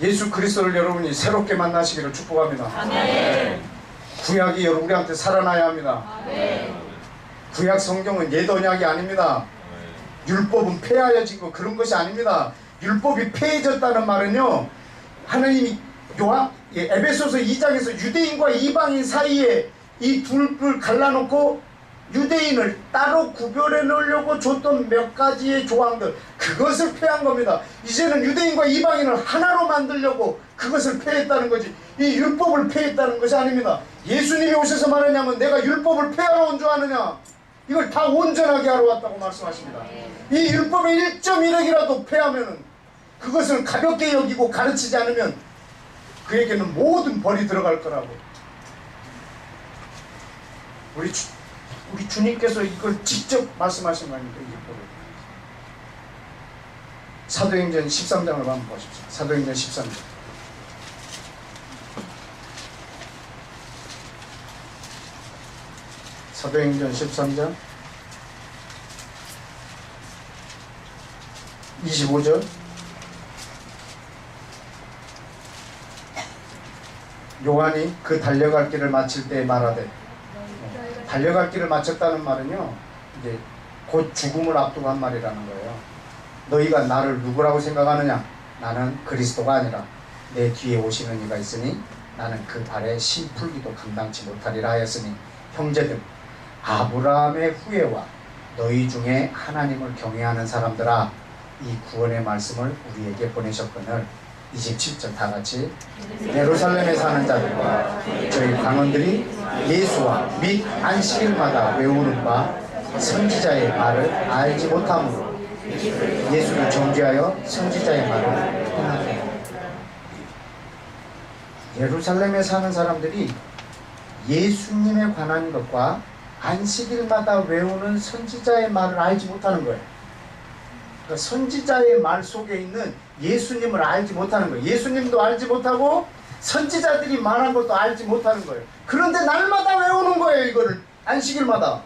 예수 그리스도를 여러분이 새롭게 만나시기를 축복합니다. 아멘. 구약이 우리한테 살아나야 합니다. 아멘. 구약 성경은 옛 언약이 아닙니다. 율법은 폐하여지고 그런 것이 아닙니다. 율법이 폐해졌다는 말은요, 하나님이 에베소서 2장에서 유대인과 이방인 사이에 이 둘을 갈라놓고 유대인을 따로 구별해 놓으려고 줬던 몇 가지의 조항들, 그것을 폐한 겁니다. 이제는 유대인과 이방인을 하나로 만들려고 그것을 폐했다는 거지, 이 율법을 폐했다는 것이 아닙니다. 예수님이 오셔서 말하냐면 내가 율법을 폐하러 온 줄 아느냐, 이걸 다 온전하게 하러 왔다고 말씀하십니다. 이 율법의 1.1핵이라도 폐하면 그것을 가볍게 여기고 가르치지 않으면 그에게는 모든 벌이 들어갈 거라고. 우리 주님께서 이걸 직접 말씀하신 거 아닙니까? 이 율법을. 사도행전 13장을 한번 보십시오. 사도행전 13장. 사도행전 13장 25절. 요한이 그 달려갈 길을 마칠 때 말하되, 달려갈 길을 마쳤다는 말은요, 이제 곧 죽음을 앞두고 한 말이라는 거예요. 너희가 나를 누구라고 생각하느냐? 나는 그리스도가 아니라 내 뒤에 오시는 이가 있으니 나는 그 발에 심 풀기도 감당치 못하리라 하였으니, 형제들, 아브라함의 후예와 너희 중에 하나님을 경외하는 사람들아, 이 구원의 말씀을 우리에게 보내셨거늘 27절 다 같이, 예루살렘에 사는 자들과 저희 강원들이 예수와 및 안식일마다 외우는 바 선지자의 말을 알지 못함으로 예수를 정죄하여 선지자의 말을 행하되, 예루살렘에 사는 사람들이 예수님에 관한 것과 안식일마다 외우는 선지자의 말을 알지 못하는 거예요. 그러니까 선지자의 말 속에 있는 예수님을 알지 못하는 거예요. 예수님도 알지 못하고 선지자들이 말한 것도 알지 못하는 거예요. 그런데 날마다 외우는 거예요. 이거를 안식일마다.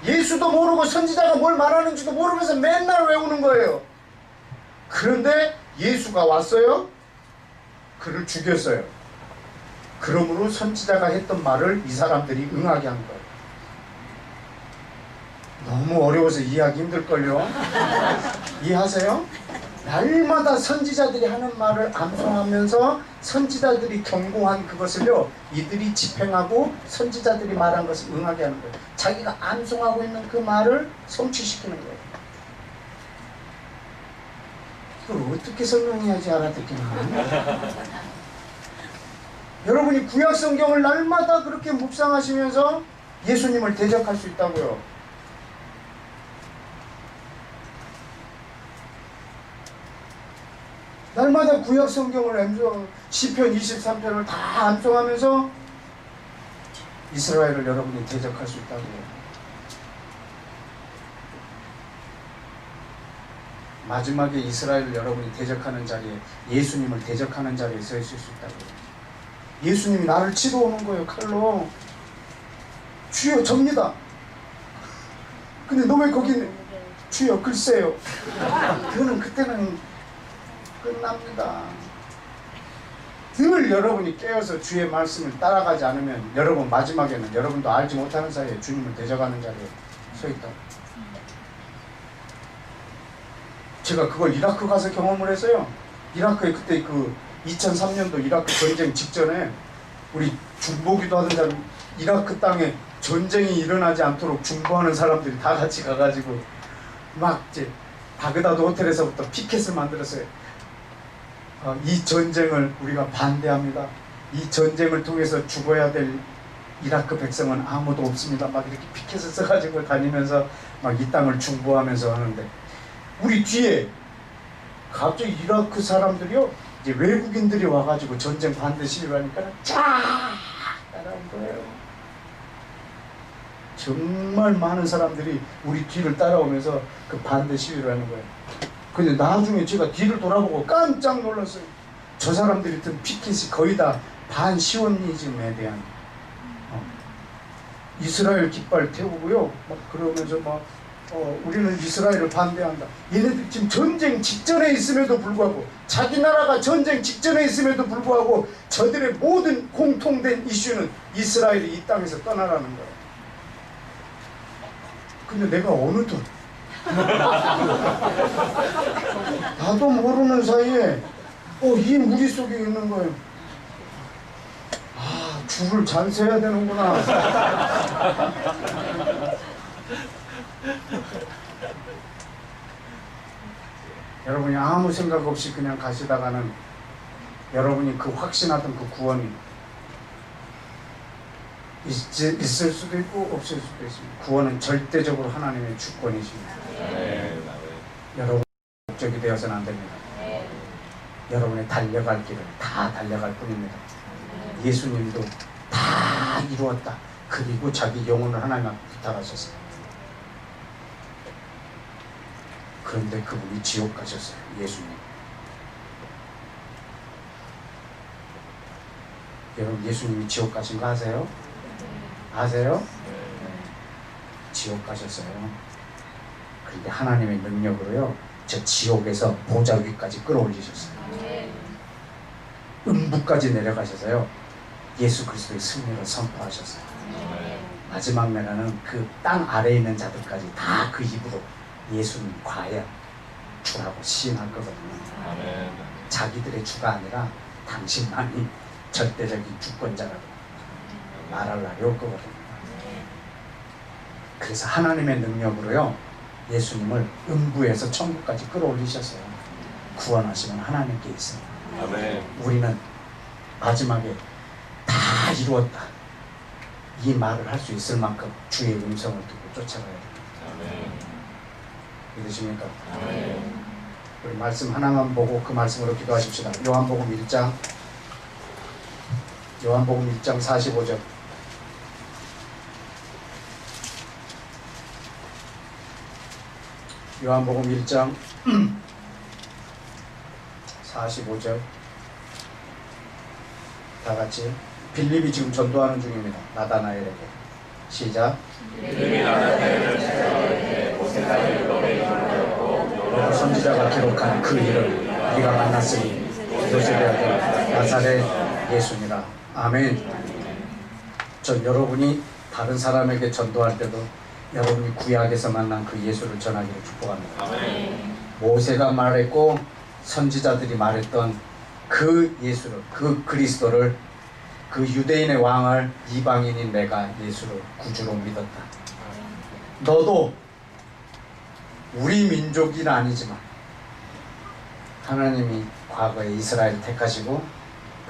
예수도 모르고 선지자가 뭘 말하는지도 모르면서 맨날 외우는 거예요. 그런데 예수가 왔어요. 그를 죽였어요. 그러므로 선지자가 했던 말을 이 사람들이 응하게 한 거예요. 너무 어려워서 이해하기 힘들걸요. 이해하세요? 날마다 선지자들이 하는 말을 암송하면서 선지자들이 경고한 그것을요, 이들이 집행하고 선지자들이 말한 것을 응하게 하는 거예요. 자기가 암송하고 있는 그 말을 성취시키는 거예요. 그걸 어떻게 설명해야지 알아듣기나. 여러분이 구약 성경을 날마다 그렇게 묵상하시면서 예수님을 대적할 수 있다고요. 날마다 구약 성경을 암송, 시편 23편을 다 암송하면서 이스라엘을 여러분이 대적할 수 있다고요. 마지막에 이스라엘을 여러분이 대적하는 자리에, 예수님을 대적하는 자리에 서 있을 수 있다고요. 예수님이 나를 치러 오는 거예요, 칼로. 주여, 접니다. 근데 너 왜 거기 있는? 주여, 글쎄요. 그거는 그때는 끝납니다. 늘 여러분이 깨어서 주의 말씀을 따라가지 않으면 여러분 마지막에는 여러분도 알지 못하는 사이에 주님을 대적하는 자리에 서 있다. 제가 그걸 이라크 가서 경험을 했어요. 이라크에 그때 그 2003년도 이라크 전쟁 직전에 우리 중보기도 하던 사람, 이라크 땅에 전쟁이 일어나지 않도록 중보하는 사람들이 다 같이 가가지고 막 이제 바그다드 호텔에서부터 피켓을 만들었어요. 이 전쟁을 우리가 반대합니다. 이 전쟁을 통해서 죽어야 될 이라크 백성은 아무도 없습니다. 막 이렇게 피켓을 써가지고 다니면서 막 이 땅을 중보하면서 하는데, 우리 뒤에 갑자기 이라크 사람들이요, 이제 외국인들이 와가지고 전쟁 반대 시위를 하니까 쫙 따라온 거예요. 정말 많은 사람들이 우리 뒤를 따라오면서 그 반대 시위를 하는 거예요. 근데 나중에 제가 뒤를 돌아보고 깜짝 놀랐어요. 저 사람들이 든 피켓이 거의 다 반시오니즘에 대한 이스라엘 깃발 태우고요. 막 그러면서 막 우리는 이스라엘을 반대한다. 얘네들 지금 전쟁 직전에 있음에도 불구하고, 자기 나라가 전쟁 직전에 있음에도 불구하고 저들의 모든 공통된 이슈는 이스라엘이 이 땅에서 떠나라는 거예요. 근데 내가 어느덧 나도 모르는 사이에 이 무리 속에 있는 거예요. 아, 줄을 잘 세야 되는구나. 여러분이 아무 생각 없이 그냥 가시다가는 여러분이 그 확신하던 그 구원이 있을 수도 있고 없을 수도 있습니다. 구원은 절대적으로 하나님의 주권이십니다. 여러분 목적이 되어서는 안 됩니다. 여러분의 달려갈 길을 다 달려갈 뿐입니다. 예수님도 다 이루었다. 그리고 자기 영혼을 하나님 앞에 부탁하셨어요. 그런데 그분이 지옥 가셨어요. 예수님. 여러분 예수님이 지옥 가신 거 아세요? 아세요? 지옥 가셨어요. 그런데 하나님의 능력으로요, 저 지옥에서 보좌 위까지 끌어올리셨어요. 음부까지 내려가셔서요, 예수 그리스도의 승리를 선포하셨어요. 마지막 날에는 그 땅 아래에 있는 자들까지 다 그 입으로 예수님 과연 주라고 시인할 거거든요. 자기들의 주가 아니라 당신만이 절대적인 주권자라고 말할 날이 올 거거든요. 그래서 하나님의 능력으로요, 예수님을 음부에서 천국까지 끌어올리셨어요. 구원하시면 하나님께 있습니다. 우리는 마지막에 다 이루었다, 이 말을 할 수 있을 만큼 주의 음성을 듣고 쫓아가야 됩니다. 믿으십니까? 우리 말씀 하나만 보고 그 말씀으로 기도하십시다. 요한복음 1장 45절. 요한복음 1장 45절. 다 같이. 빌립이 지금 전도하는 중입니다. 나다나엘에게. 시작. 빌립이 나다나엘을 찾아오되 모세가 너의 이름을 배웠고 선지자가 기록한 그 일을 네가 만났으니 요셉의 아들 나사렛 예수니라. 아멘. 전 여러분이 다른 사람에게 전도할 때도 여러분이 구약에서 만난 그 예수를 전하기를 축복합니다. 아멘. 모세가 말했고 선지자들이 말했던 그 예수를, 그 그리스도를, 그 유대인의 왕을 이방인인 내가 예수를 구주로 믿었다. 너도 우리 민족은 아니지만 하나님이 과거에 이스라엘을 택하시고,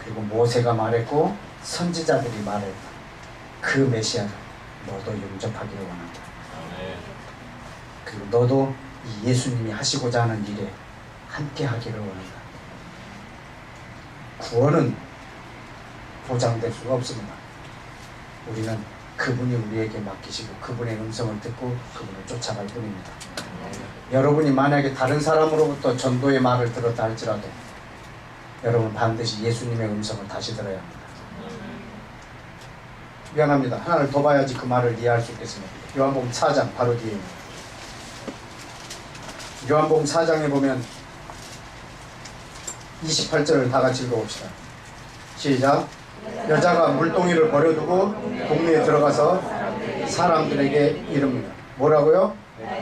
그리고 모세가 말했고 선지자들이 말했다, 그 메시아를 너도 영접하기를 원한다. 그리고 너도 이 예수님이 하시고자 하는 일에 함께 하기를 원한다. 구원은 보장될 수가 없습니다. 우리는 그분이 우리에게 맡기시고 그분의 음성을 듣고 그분을 쫓아갈 뿐입니다. 여러분이 만약에 다른 사람으로부터 전도의 말을 들었다 할지라도 여러분 반드시 예수님의 음성을 다시 들어야 합니다. 미안합니다. 하나를 더 봐야지 그 말을 이해할 수 있겠습니다. 요한복음 4장 바로 뒤에입니다. 요한복음 4장에 보면 28절을 다 같이 읽어봅시다. 시작. 여자가 물동이를 버려두고 동네에 들어가서 사람들에게 이릅니다. 뭐라고요?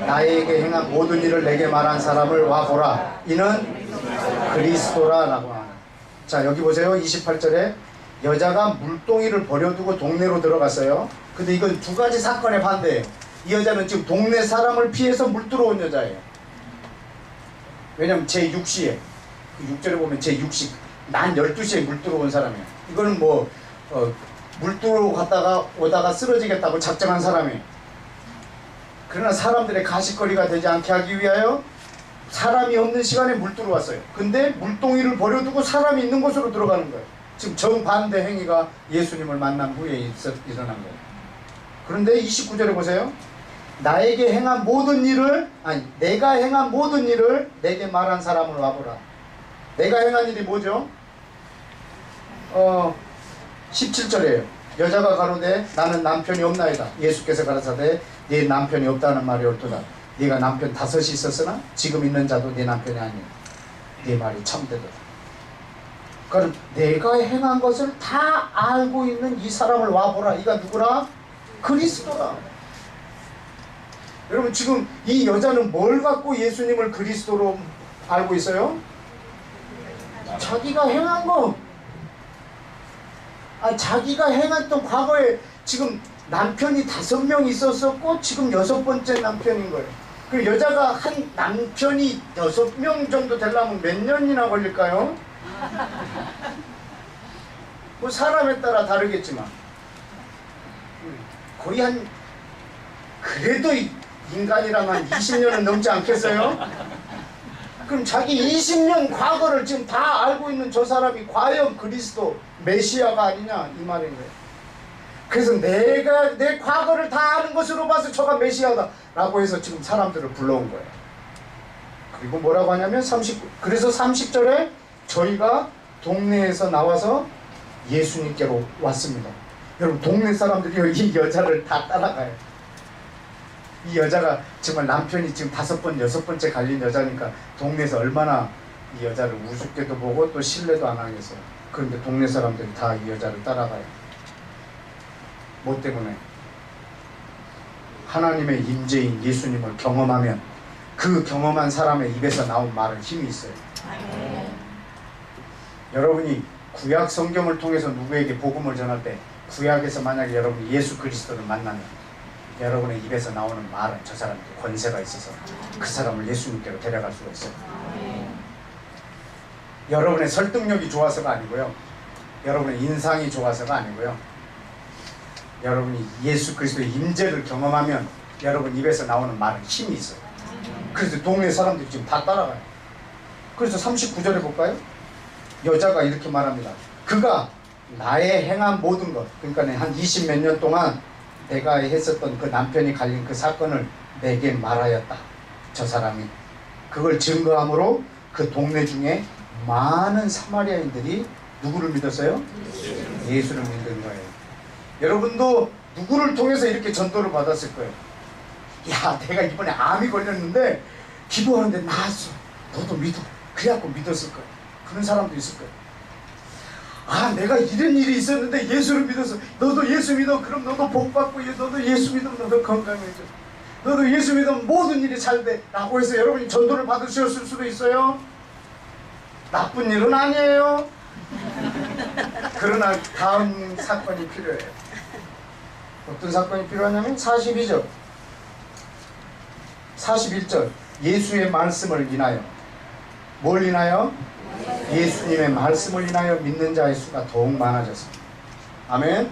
나에게 행한 모든 일을 내게 말한 사람을 와보라. 이는 그리스도라 라고 하는. 자, 여기 보세요. 28절에 여자가 물동이를 버려두고 동네로 들어갔어요. 근데 이건 두 가지 사건의 반대예요. 이 여자는 지금 동네 사람을 피해서 물 들어온 여자예요. 왜냐면 제6시에 그 6절에 보면 제6시 난 12시에 물 들어온 사람이에요. 이거는 물 들어오고 갔다가 오다가 쓰러지겠다고 작정한 사람이에요. 그러나 사람들의 가십거리가 되지 않게 하기 위하여 사람이 없는 시간에 물 들어왔어요. 근데 물동이를 버려두고 사람이 있는 곳으로 들어가는 거예요. 지금 정반대 행위가 예수님을 만난 후에 일어난 거예요. 그런데 29절에 보세요. 나에게 행한 모든 일을, 아니 내가 행한 모든 일을 내게 말한 사람을 와보라. 내가 행한 일이 뭐죠? 17절이에요. 여자가 가로되 나는 남편이 없나이다. 예수께서 가라사대 네 남편이 없다는 말이 옳도다. 네가 남편 5이 있었으나 지금 있는 자도 네 남편이 아니오. 네 말이 참되도다. 그럼 내가 행한 것을 다 알고 있는 이 사람을 와보라. 이가 누구라? 그리스도라. 여러분 지금 이 여자는 뭘 갖고 예수님을 그리스도로 알고 있어요? 자기가 행한 거. 자기가 행했던 과거에 지금 남편이 5명 있었었고 지금 6번째 남편인 거예요. 그 여자가 한 남편이 6명 정도 되려면 몇 년이나 걸릴까요? 뭐 사람에 따라 다르겠지만 거의 한 그래도 인간이라면 한 20년은 넘지 않겠어요? 그럼 자기 20년 과거를 지금 다 알고 있는 저 사람이 과연 그리스도 메시아가 아니냐 이 말인 거예요. 그래서 내가 내 과거를 다 아는 것으로 봐서 저가 메시아다 라고 해서 지금 사람들을 불러온 거예요. 그리고 뭐라고 하냐면 그래서 30절에 저희가 동네에서 나와서 예수님께로 왔습니다. 여러분 동네 사람들이 이 여자를 다 따라가요. 이 여자가 정말 남편이 지금 5번, 6번째 갈린 여자니까 동네에서 얼마나 이 여자를 우습게도 보고 또 신뢰도 안 하겠어요. 그런데 동네 사람들이 다 이 여자를 따라가요. 뭐 때문에? 하나님의 임재인 예수님을 경험하면 그 경험한 사람의 입에서 나온 말은 힘이 있어요. 여러분이 구약 성경을 통해서 누구에게 복음을 전할 때 구약에서 만약에 여러분이 예수 그리스도를 만나면 여러분의 입에서 나오는 말은 저 사람에게 권세가 있어서 그 사람을 예수님께로 데려갈 수가 있어요. 여러분의 설득력이 좋아서가 아니고요. 여러분의 인상이 좋아서가 아니고요. 여러분이 예수 그리스도의 임재를 경험하면 여러분 입에서 나오는 말은 힘이 있어요. 그래서 동네 사람들이 지금 다 따라가요. 그래서 39절에 볼까요? 여자가 이렇게 말합니다. 그가 나의 행한 모든 것, 그러니까 한 20 몇 년 동안 내가 했었던 그 남편이 갈린 그 사건을 내게 말하였다. 저 사람이 그걸 증거함으로 그 동네 중에 많은 사마리아인들이 누구를 믿었어요? 예수를 믿은 거예요. 여러분도 누구를 통해서 이렇게 전도를 받았을 거예요. 야, 내가 이번에 암이 걸렸는데 기도하는데 나았어. 너도 믿어. 그래갖고 믿었을 거예요. 그런 사람도 있을 거예요. 내가 이런 일이 있었는데 예수를 믿어서 너도 예수 믿어. 그럼 너도 복 받고 너도 예수 믿으면 너도 건강해져. 너도 예수 믿으면 모든 일이 잘 돼. 라고 해서 여러분이 전도를 받으셨을 수도 있어요. 나쁜 일은 아니에요. 그러나 다음 사건이 필요해요. 어떤 사건이 필요하냐면 42절 41절 예수의 말씀을 인하여 뭘 인하여? 예수님의 말씀을 인하여 믿는 자의 수가 더욱 많아졌습니다. 아멘.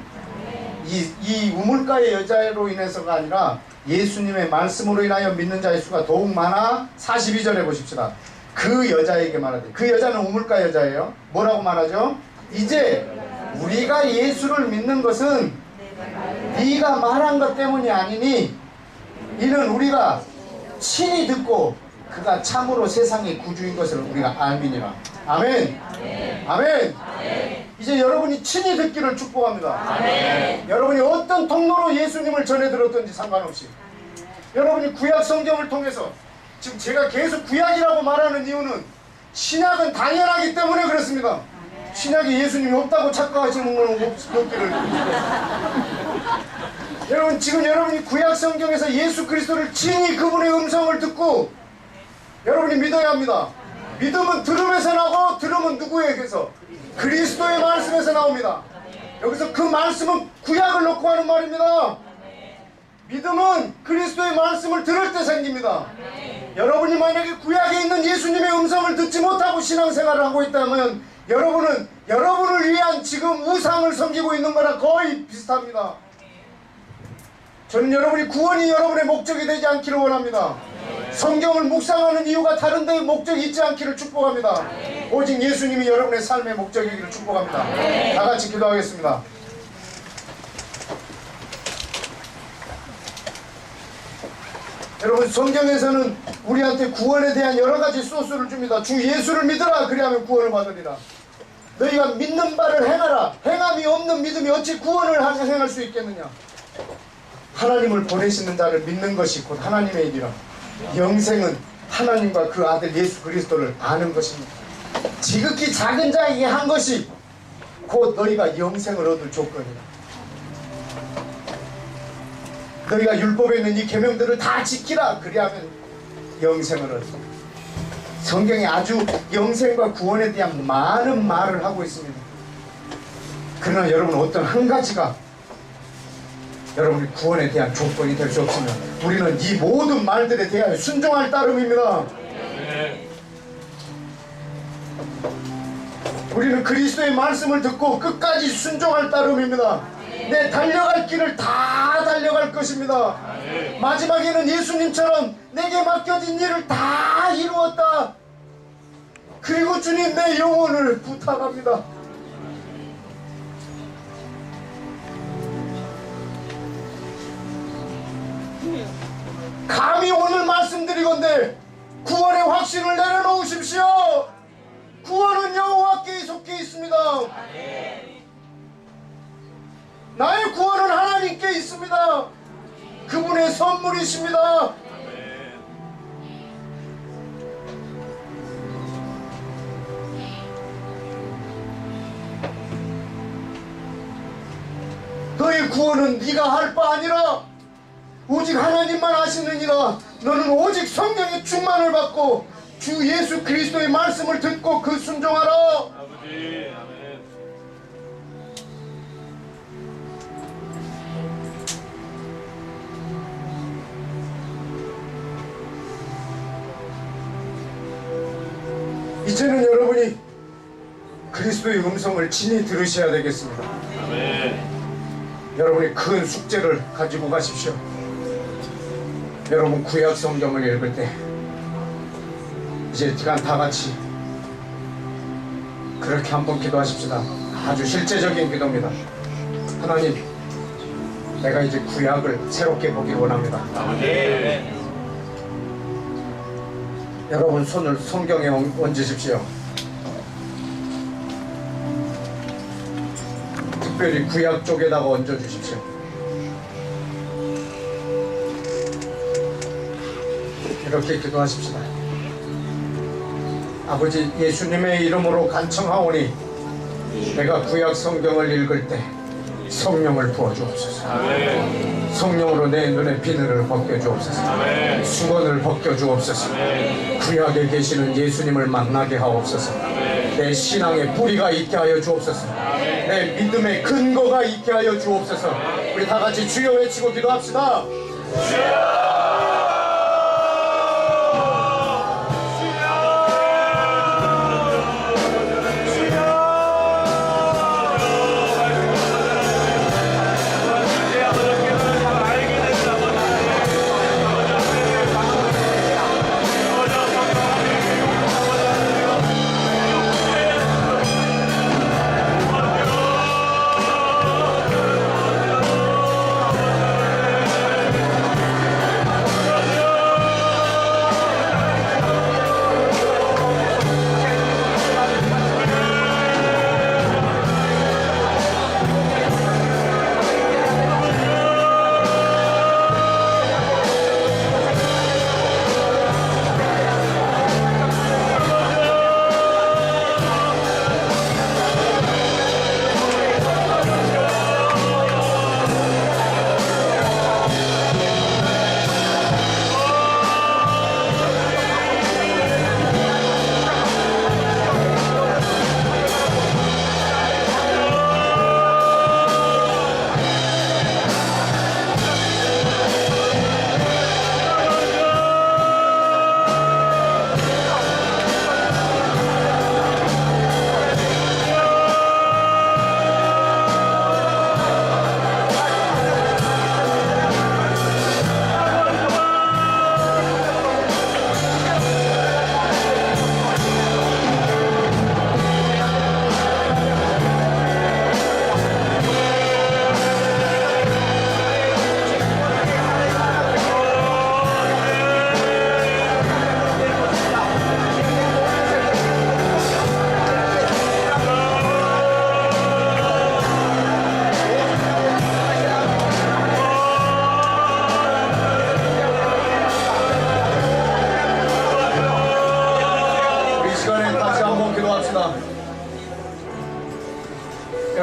이 우물가의 여자로 인해서가 아니라 예수님의 말씀으로 인하여 믿는 자의 수가 더욱 많아. 42절에 보십시다. 그 여자에게 말하되, 그 여자는 우물가 여자예요. 뭐라고 말하죠? 이제 우리가 예수를 믿는 것은 네가 말한 것 때문이 아니니 이는 우리가 친히 듣고 그가 참으로 세상의 구주인 것을 우리가 알미니라. 아멘. 아멘. 이제 여러분이 친히 듣기를 축복합니다. 아멘. 여러분이 어떤 통로로 예수님을 전해 들었든지 상관없이 여러분이 구약 성경을 통해서, 지금 제가 계속 구약이라고 말하는 이유는 신약은 당연하기 때문에 그렇습니다. 신약에 예수님이 없다고 착각하시는 건 없기를. 여러분, 지금 여러분이 구약 성경에서 예수 그리스도를 친히 그분의 음성을 듣고 여러분이 믿어야 합니다. 믿음은 들음에서 나고, 들음은 누구에게서? 그리스도의 말씀에서 나옵니다. 여기서 그 말씀은 구약을 놓고 하는 말입니다. 믿음은 그리스도의 말씀을 들을 때 생깁니다. 여러분이 만약에 구약에 있는 예수님의 음성을 듣지 못하고 신앙생활을 하고 있다면 여러분은 여러분을 위한 지금 우상을 섬기고 있는 거랑 거의 비슷합니다. 저는 여러분이 구원이 여러분의 목적이 되지 않기를 원합니다. 성경을 묵상하는 이유가 다른 데에 목적이 있지 않기를 축복합니다. 오직 예수님이 여러분의 삶의 목적이기를 축복합니다. 다 같이 기도하겠습니다. 여러분, 성경에서는 우리한테 구원에 대한 여러 가지 소스를 줍니다. 주 예수를 믿으라, 그리하면 구원을 받으리라. 너희가 믿는 바를 행하라. 행함이 없는 믿음이 어찌 구원을 행할 수 있겠느냐. 하나님을 보내시는 자를 믿는 것이 곧 하나님의 일이라. 영생은 하나님과 그 아들 예수 그리스도를 아는 것입니다. 지극히 작은 자에게 한 것이 곧 너희가 영생을 얻을 조건이다. 너희가 율법에 있는 이 계명들을 다 지키라. 그리하면 영생을 얻는다. 성경에 아주 영생과 구원에 대한 많은 말을 하고 있습니다. 그러나 여러분, 어떤 한 가지가 여러분이 구원에 대한 조건이 될 수 없으면 우리는 이 모든 말들에 대하여 순종할 따름입니다. 우리는 그리스도의 말씀을 듣고 끝까지 순종할 따름입니다. 내 달려갈 길을 다 달려갈 것입니다. 마지막에는 예수님처럼 내게 맡겨진 일을 다 이루었다. 그리고 주님, 내 영혼을 부탁합니다. 감히 오늘 말씀드리건대 구원의 확신을 내려놓으십시오. 구원은 여호와께 속해 있습니다. 나의 구원은 하나님께 있습니다. 그분의 선물이십니다. 너의 구원은 네가 할 바 아니라 오직 하나님만 아시느니라. 너는 오직 성령의 충만을 받고 주 예수 그리스도의 말씀을 듣고 그 순종하라. 아버지, 아멘. 이제는 여러분이 그리스도의 음성을 친히 들으셔야 되겠습니다. 아멘. 여러분이 큰 숙제를 가지고 가십시오. 여러분, 구약 성경을 읽을 때 이제 시간 다 같이 그렇게 한번 기도하십시다. 아주 실제적인 기도입니다. 하나님, 내가 이제 구약을 새롭게 보기 원합니다. 아멘. 여러분, 손을 성경에 얹으십시오. 특별히 구약 쪽에다가 얹어주십시오. 이렇게 기도하십시다. 아버지, 예수님의 이름으로 간청하오니 내가 구약 성경을 읽을 때 성령을 부어주옵소서. 아멘. 성령으로 내 눈의 비늘을 벗겨주옵소서. 아멘. 수건을 벗겨주옵소서. 아멘. 구약에 계시는 예수님을 만나게 하옵소서. 아멘. 내 신앙의 뿌리가 있게 하여 주옵소서. 아멘. 내 믿음의 근거가 있게 하여 주옵소서. 아멘. 우리 다 같이 주여 외치고 기도합시다. 주여!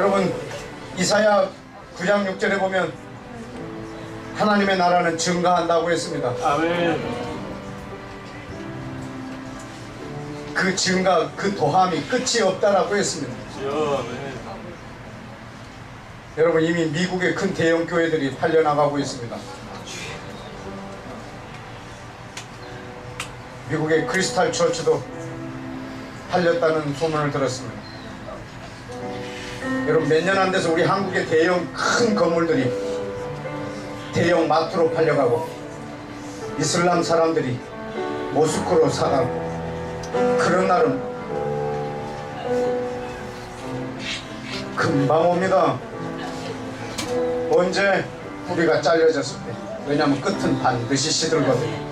여러분, 이사야 9장 6절에 보면 하나님의 나라는 증가한다고 했습니다. 아멘. 그 증가, 그 도함이 끝이 없다라고 했습니다. 아멘. 여러분, 이미 미국의 큰 대형 교회들이 팔려나가고 있습니다. 미국의 크리스탈 처치도 팔렸다는 소문을 들었습니다. 여러분, 몇 년 안 돼서 우리 한국의 대형 큰 건물들이 대형 마트로 팔려가고 이슬람 사람들이 모스크로 사가고 그런 날은 금방 옵니다. 언제? 뿌리가 잘려졌을 때. 왜냐하면 끝은 반드시 시들거든요.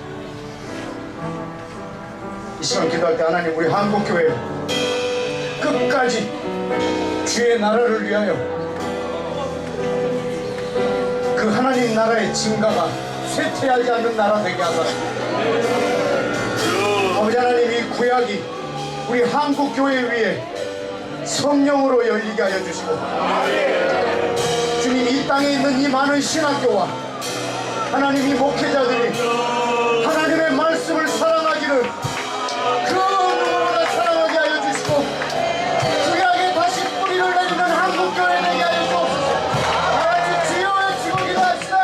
이 시간 기도할 때 하나님, 우리 한국교회 끝까지 주의 나라를 위하여 그 하나님 나라의 증가가 쇠퇴하지 않는 나라 되게 하사 아버지 하나님, 이 구약이 우리 한국교회 위에 성령으로 열리게 하여 주시고 주님, 이 땅에 있는 이 많은 신학교와 하나님 이 목회자들이 하나님의 말씀을 사랑하기를 그 누구보다 사랑하게 하여 주시고 구약에 다시 뿌리를 내리는 한국교회 되게 하여 주옵소서. 다같이 주여 외치고 기도합시다.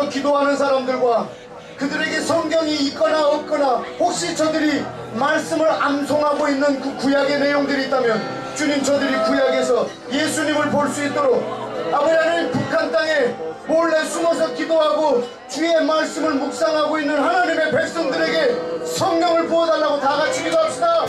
기도하는 사람들과 그들에게 성경이 있거나 없거나 혹시 저들이 말씀을 암송하고 있는 그 구약의 내용들이 있다면 주님, 저들이 구약에서 예수님을 볼 수 있도록 아버지 하나님, 북한 땅에 몰래 숨어서 기도하고 주의 말씀을 묵상하고 있는 하나님의 백성들에게 성령을 부어달라고 다 같이 기도합시다.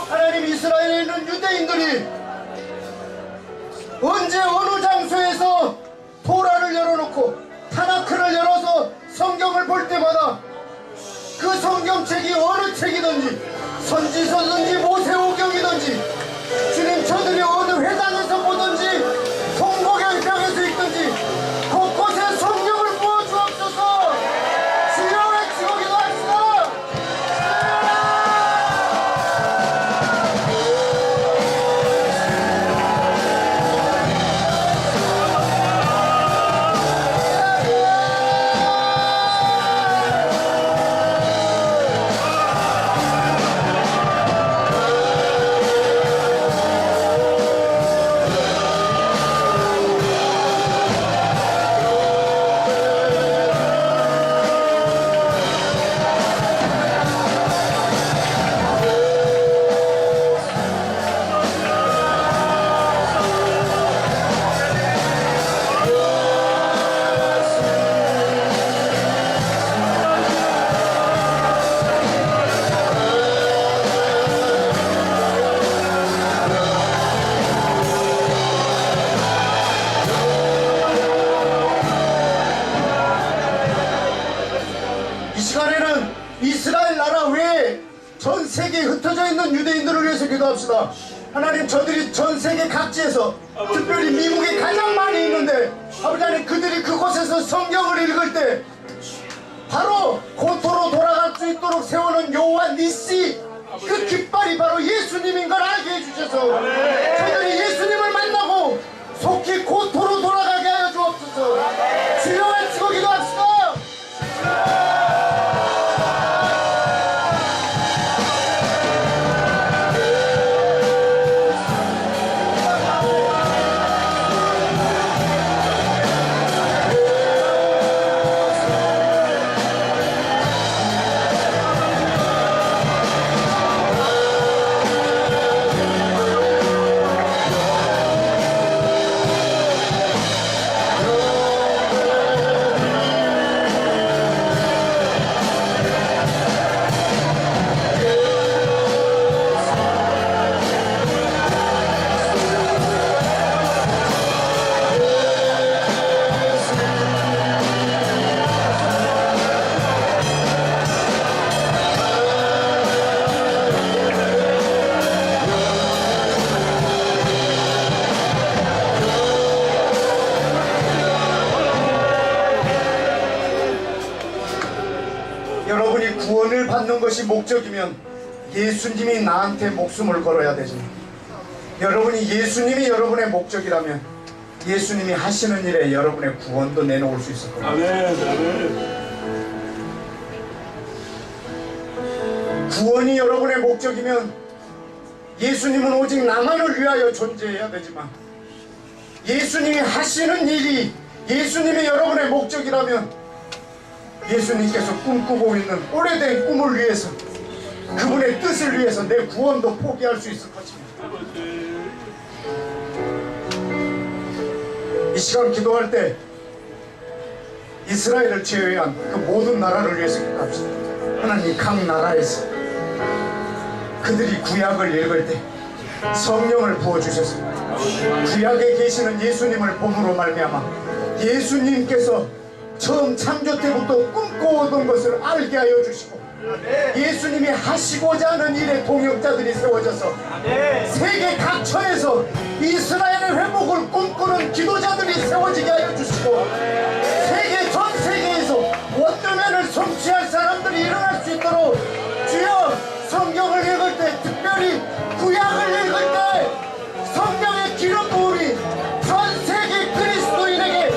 하나님, 이스라엘에 있는 유대인들이 언제 어느 장소에서 토라를 열어놓고 타나크를 열어서 성경을 볼 때마다 그 성경책이 어느 책이든지 선지서든지 모세오경이든지 주님 저들이 어느 회당에서 보든지 성공연병에서 있든지 곳곳에 성경을 부어주옵소서. 주여 외치고 기도합시다. 이 시간에는 이스라엘 나라 외에 전 세계에 흩어져 있는 유대인들을 위해서 기도합시다. 하나님, 저들이 전 세계 각지에서 특별히 미국에 가장 많이 있는데 아버지 하나님, 그들이 그곳에서 성경을 읽을 때 바로 고토로 돌아갈 수 있도록 세우는 여호와 니시, 그 깃발이 바로 예수님인 걸 알게 해주셔서 저들이 예수님을 만나고 속히 고토로 돌아가게 하여 주옵소서. 주여 외치고 기도합시다. 여러분이 구원을 받는 것이 목적이면 예수님이 나한테 목숨을 걸어야 되지만, 여러분이 예수님이 여러분의 목적이라면 예수님이 하시는 일에 여러분의 구원도 내놓을 수 있을 겁니다. 구원이 여러분의 목적이면 예수님은 오직 나만을 위하여 존재해야 되지만, 예수님이 하시는 일이 예수님이 여러분의 목적이라면 예수님께서 꿈꾸고 있는 오래된 꿈을 위해서, 그분의 뜻을 위해서 내 구원도 포기할 수 있을 것입니다. 이 시간 기도할 때 이스라엘을 제외한 그 모든 나라를 위해서 기도합시다. 하나님, 각 나라에서 그들이 구약을 읽을 때 성령을 부어주셔서 구약에 계시는 예수님을 봄으로 말미암아 예수님께서 처음 창조 때부터 꿈꿔오던 것을 알게 하여 주시고, 예수님이 하시고자 하는 일의 동역자들이 세워져서 세계 각처에서 이스라엘의 회복을 꿈꾸는 기도자들이 세워지게 하여 주시고, 세계 전 세계에서 원더맨을 성취할 사람들이 일어날 수 있도록 주여, 성경을 읽을 때, 특별히 구약을 읽을 때 성령의 기름 부음이 전 세계 그리스도인에게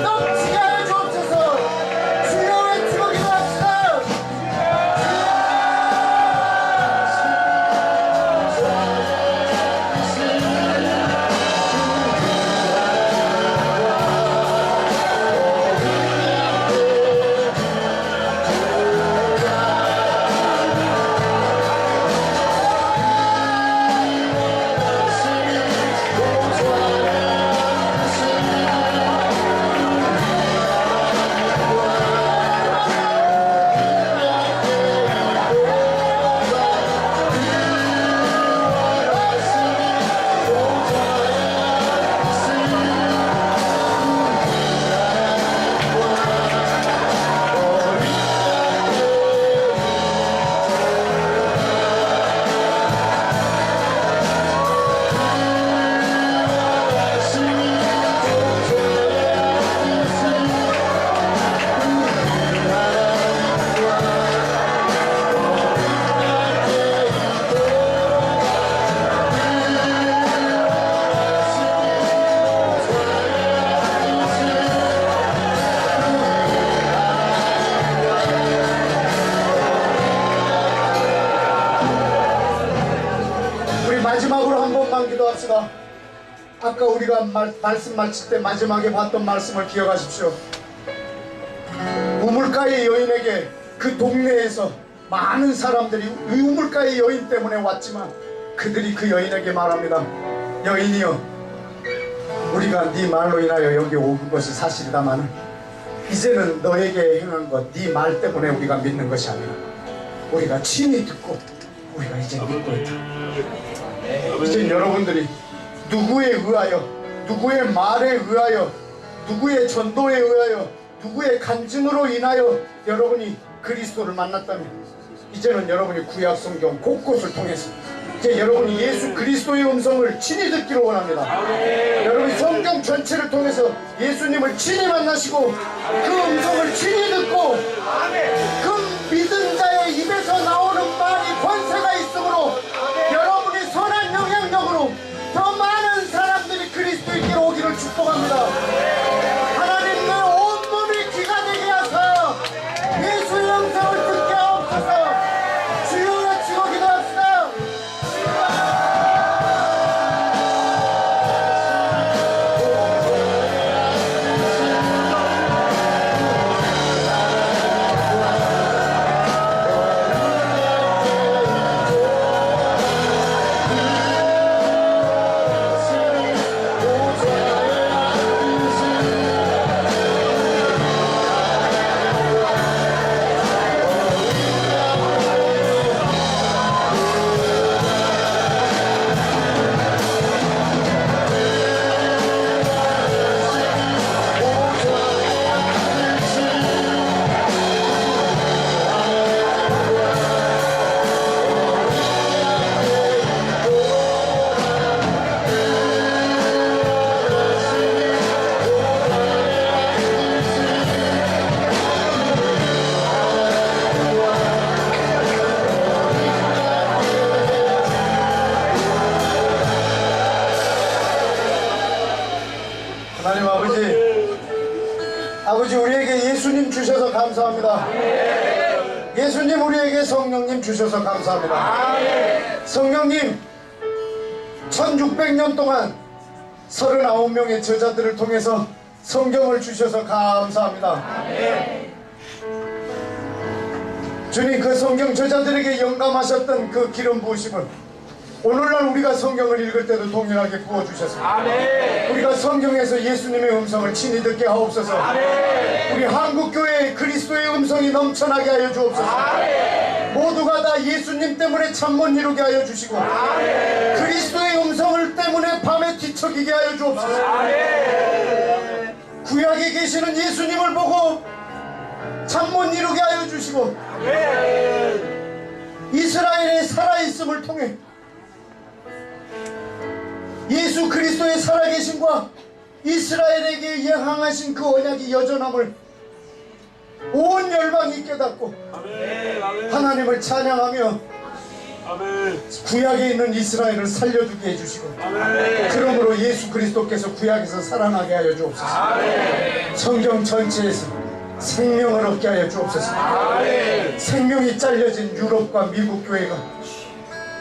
넘치게 하여 주옵소서. 주여 외치고 기도합시다. 아까 우리가 말씀 마칠 때 마지막에 봤던 말씀을 기억하십시오. 우물가의 여인에게 그 동네에서 많은 사람들이 이 우물가의 여인 때문에 왔지만 그들이 그 여인에게 말합니다. 여인이여, 우리가 네 말로 인하여 여기 온 것이 사실이다마는 이제는 너에게 행한 것, 네 말 때문에 우리가 믿는 것이 아니라 우리가 친히 듣고 우리가 이제 믿고 있다. 이제 여러분들이 누구에 의하여, 누구의 말에 의하여, 누구의 전도에 의하여, 누구의 간증으로 인하여 여러분이 그리스도를 만났다면 이제는 여러분이 구약 성경 곳곳을 통해서 이제 여러분이 예수 그리스도의 음성을 친히 듣기를 원합니다. 여러분이 성경 전체를 통해서 예수님을 친히 만나시고 그 음성을 친히 듣고 그 믿은 자의 입에서 나오는 말이 권세가 있으므로 여러분이 선한 영향력으로 더 많은 사람들이 그리스도인께로 오기를 축복합니다. 하나님, 내 온몸이 귀가 되게 하사 예수의 음성을 듣게 하옵소서. 주여, 외치고 기도합시다. 하나님 아버지, 우리에게 예수님 주셔서 감사합니다. 예수님, 우리에게 성령님 주셔서 감사합니다. 성령님, 1600년 동안 39명의 저자들을 통해서 성경을 주셔서 감사합니다. 주님, 그 성경 저자들에게 영감하셨던 그 기름 부으심을 오늘날 우리가 성경을 읽을 때도 동일하게 부어주셔서 우리가 성경에서 예수님의 음성을 친히 듣게 하옵소서. 우리 한국교회에 그리스도의 음성이 넘쳐나게 하여 주옵소서. 모두가 다 예수님 때문에 잠 못 이루게 하여 주시고 그리스도의 음성을 때문에 밤에 뒤척이게 하여 주옵소서. 구약에 계시는 예수님을 보고 잠 못 이루게 하여 주시고 이스라엘의 살아있음을 통해 예수 그리스도의 살아계심과 이스라엘에게 예항하신 그 언약이 여전함을 온 열방이 깨닫고 하나님을 찬양하며 구약에 있는 이스라엘을 살려두게 해주시고 그러므로 예수 그리스도께서 구약에서 살아나게 하여 주옵소서. 성경 전체에서 생명을 얻게 하여 주옵소서. 생명이 잘려진 유럽과 미국 교회가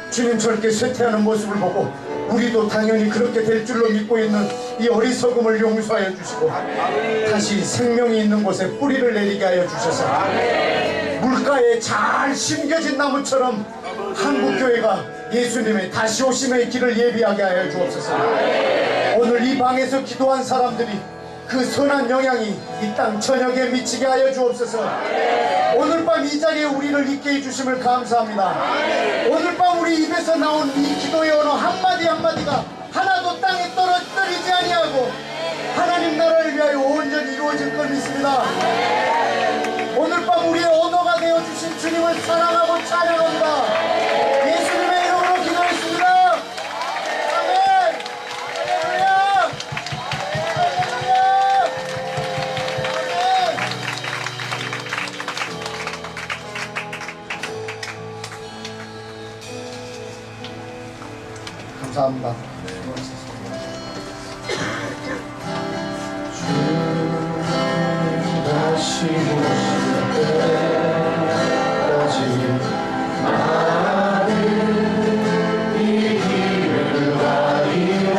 주님 저렇게 쇠퇴하는 모습을 보고 우리도 당연히 그렇게 될 줄로 믿고 있는 이 어리석음을 용서하여 주시고 다시 생명이 있는 곳에 뿌리를 내리게 하여 주셔서 물가에 잘 심겨진 나무처럼 한국교회가 예수님의 다시 오심의 길을 예비하게 하여 주옵소서. 오늘 이 방에서 기도한 사람들이 그 선한 영향이 이 땅 전역에 미치게 하여 주옵소서. 오늘 밤 이 자리에 우리를 있게 해주심을 감사합니다. 오늘 밤 우리 입에서 나온 이 기도의 언어 한마디 한마디가 하나도 땅에 떨어뜨리지 아니하고 하나님 나라를 위하여 온전히 이루어질 걸 믿습니다. 오늘 밤 우리의 언어가 되어주신 주님을 사랑하고 찬양합니다. 예수님의 이름으로 기도했습니다. 아멘. 할렐루야. 할렐루야. 아멘. 감사합니다. 다시 오실 때까지 나는 이 길을 가리라.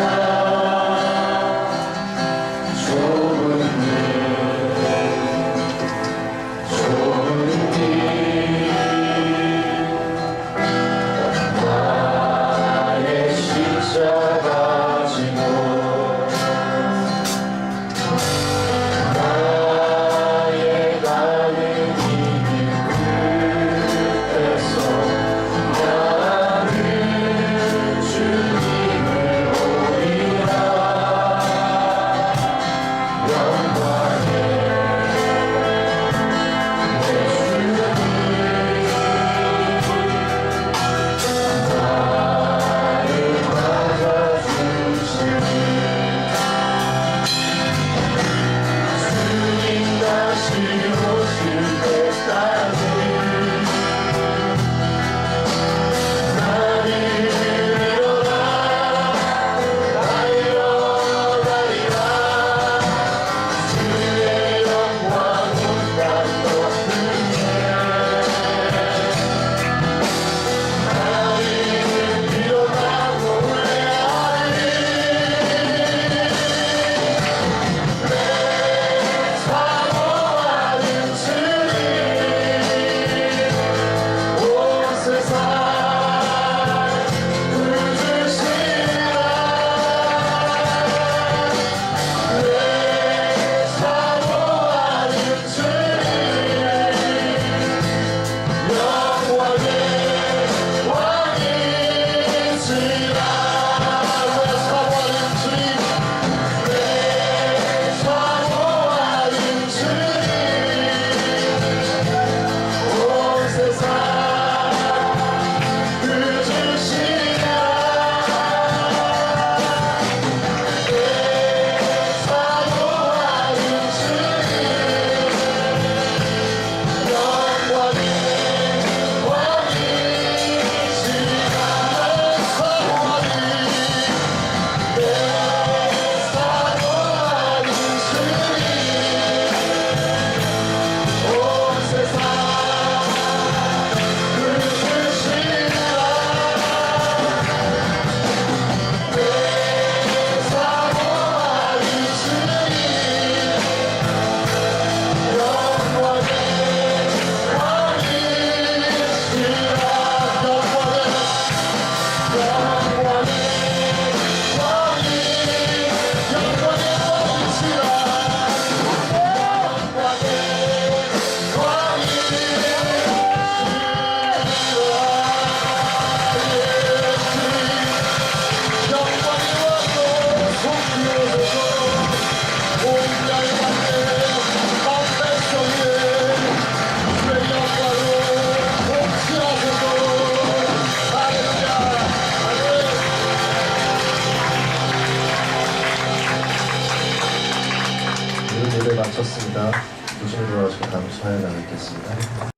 오늘 예배 마쳤습니다. 조심히 돌아가시고 다음 시간에 뵙겠습니다.